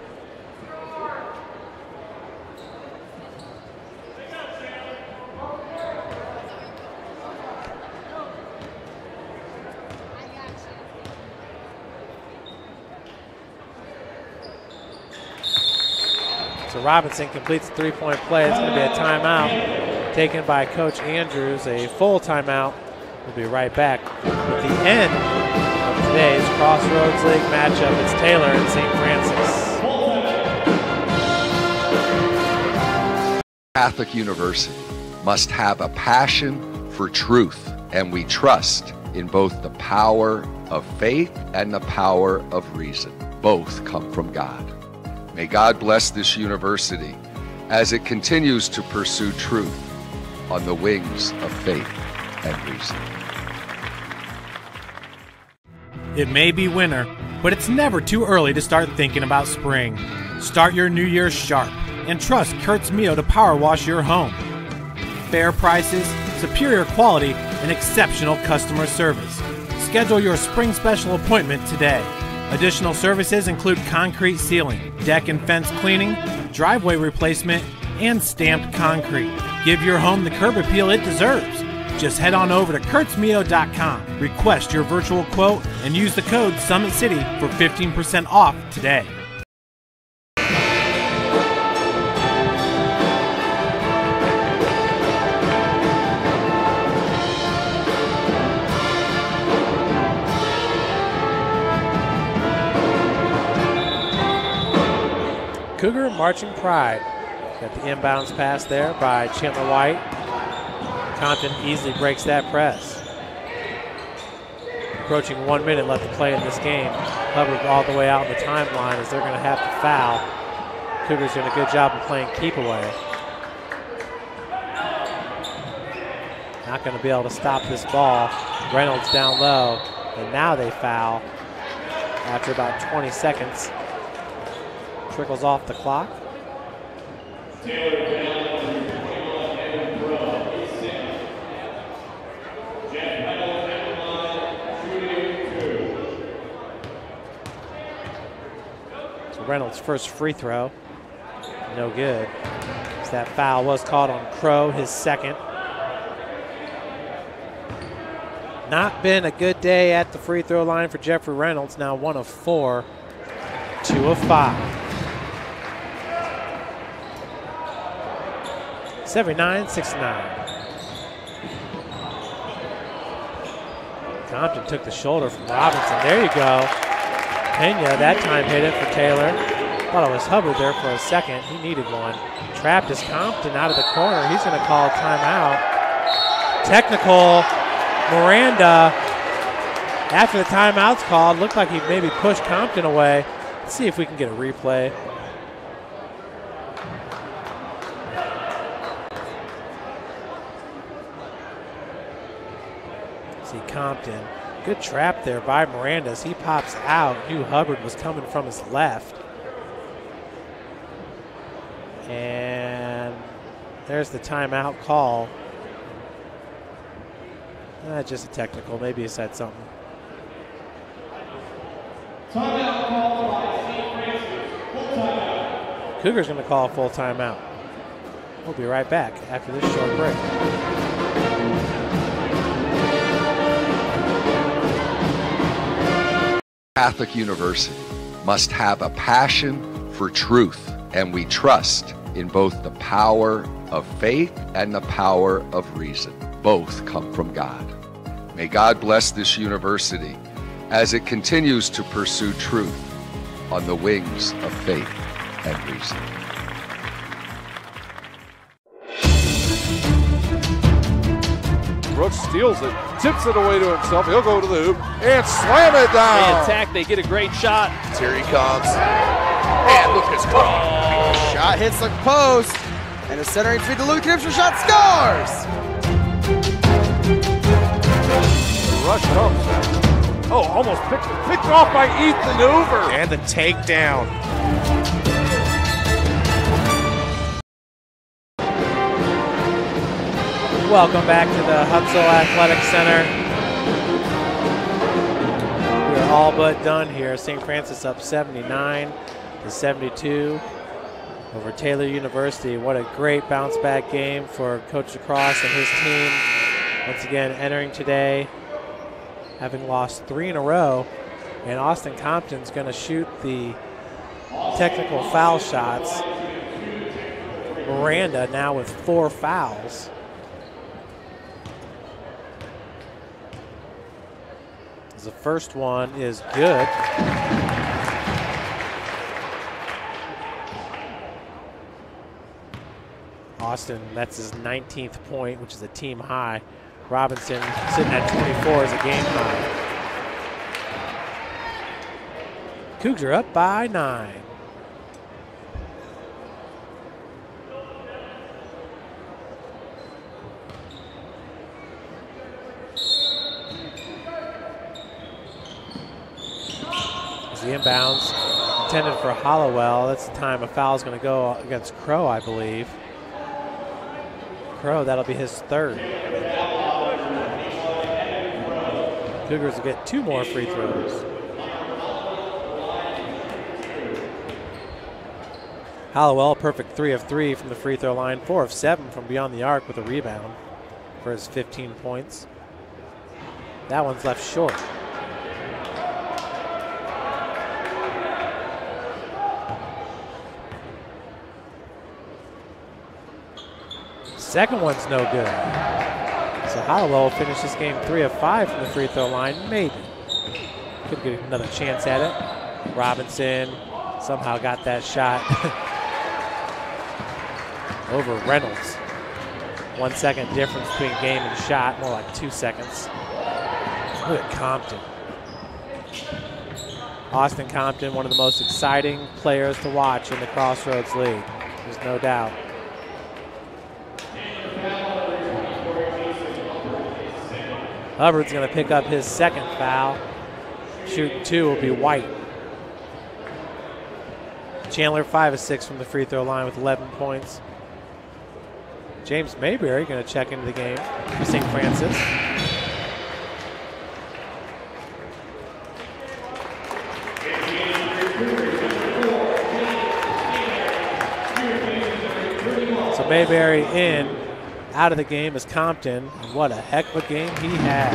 So Robinson completes the 3-point play. It's going to be a timeout taken by Coach Andrews, a full timeout. We'll be right back with the end of today's Crossroads League matchup. It's Taylor and St. Francis. Catholic University must have a passion for truth, and we trust in both the power of faith and the power of reason. Both come from God. May God bless this university as it continues to pursue truth on the wings of faith and reason. It may be winter, but it's never too early to start thinking about spring. Start your new year sharp and trust Kurt's Mio to power wash your home. Fair prices, superior quality, and exceptional customer service. Schedule your spring special appointment today. Additional services include concrete sealing, deck and fence cleaning, driveway replacement, and stamped concrete. Give your home the curb appeal it deserves. Just head on over to kurtzmio.com, request your virtual quote, and use the code Summit City for 15% off today. Cougar marching pride. Got the inbounds pass there by Chandler White. Compton easily breaks that press. Approaching 1 minute left to play in this game. Hubbard all the way out on the timeline as they're going to have to foul. Cougars doing a good job of playing keep away. Not going to be able to stop this ball. Reynolds down low, and now they foul after about 20 seconds. Trickles off the clock. So Reynolds' first free throw, no good. So that foul was called on Crow, his second. Not been a good day at the free throw line for Jeffrey Reynolds, now 1 of 4, 2 of 5. 79-69. Compton took the shoulder from Robinson. There you go. Pena that time hit it for Taylor. Thought it was Hubbard there for a second. He needed one. Trapped is Compton out of the corner. He's going to call a timeout. Technical. Miranda, after the timeout's called, looked like he maybe pushed Compton away. Let's see if we can get a replay. See Compton. Good trap there by Miranda as he pops out. Knew Hubbard was coming from his left. And there's the timeout call. Just a technical. Maybe he said something. Timeout call by St. Francis. Full timeout. Cougars going to call a full timeout. We'll be right back after this short break. Catholic University must have a passion for truth, and we trust in both the power of faith and the power of reason. Both come from God. May God bless this university as it continues to pursue truth on the wings of faith and reason. Brooks steals it, tips it away to himself. He'll go to the hoop and slam it down. They attack, they get a great shot. Here he comes. And Lucas Craw. Shot hits the post. And the centering feed to Luke Knipster. Shot scores. The rush comes. Oh, almost picked off by Ethan Hoover. And the takedown. Welcome back to the Huxell Athletic Center. We're all but done here. St. Francis up 79-72 over Taylor University. What a great bounce back game for Coach Lacrosse and his team. Once again, entering today, having lost 3 in a row. And Austin Compton's going to shoot the technical foul shots. Miranda now with 4 fouls. The first one is good. Austin, that's his 19th point, which is a team high. Robinson sitting at 24 is a game high. Cougs are up by 9. The inbounds intended for Hollowell. That's the time a foul is going to go against Crow, I believe. Crow, that'll be his 3rd. Cougars will get 2 more free throws. Hollowell, perfect 3 of 3 from the free throw line, 4 of 7 from beyond the arc with a rebound for his 15 points. That one's left short. Second one's no good. So Hollowell finished this game 3 of 5 from the free throw line, maybe. Could get another chance at it. Robinson somehow got that shot over Reynolds. 1 second difference between game and shot, more like 2 seconds. Look at Compton. Austin Compton, one of the most exciting players to watch in the Crossroads League. There's no doubt. Hubbard's going to pick up his 2nd foul. Shooting 2 will be White. Chandler 5 of 6 from the free throw line with 11 points. James Mayberry going to check into the game for St. Francis. So Mayberry in. Out of the game is Compton, and what a heck of a game he had.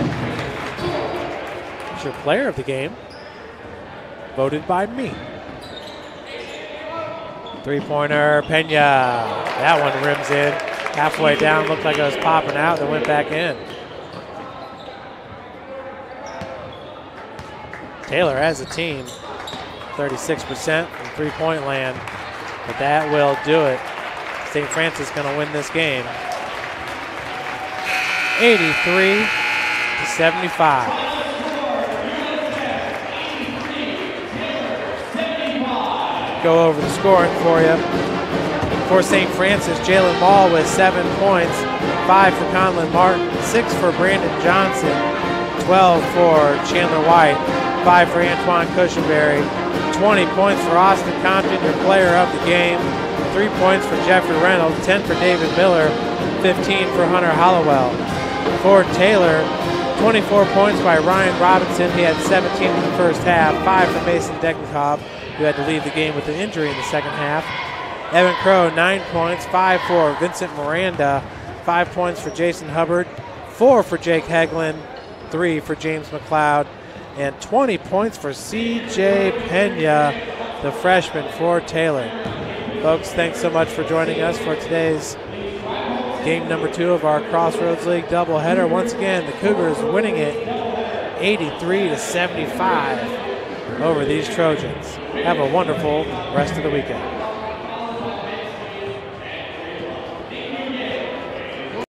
It's your player of the game, voted by me. 3-pointer, Pena. That one rims in. Halfway down, looked like it was popping out, then went back in. Taylor has a team, 36% from three-point land, but that will do it. St. Francis going to win this game. 83-75. Go over the scoring for you. For St. Francis, Jalen Mall with 7 points, 5 for Conlon Martin, 6 for Brandon Johnson, 12 for Chandler White, 5 for Antoine Cushenberry, 20 points for Austin Compton, your player of the game, 3 points for Jeffrey Reynolds, 10 for David Miller, 15 for Hunter Hollowell. For Taylor, 24 points by Ryan Robinson. He had 17 in the first half, 5 for Mason Degenkolb, who had to leave the game with an injury in the second half. Evan Crow, 9 points, 5 for Vincent Miranda, 5 points for Jason Hubbard, 4 for Jake Hegland, 3 for James McLeod, and 20 points for C.J. Pena, the freshman for Taylor. Folks, thanks so much for joining us for today's game number 2 of our Crossroads League doubleheader. Once again, the Cougars winning it 83-75 over these Trojans. Have a wonderful rest of the weekend.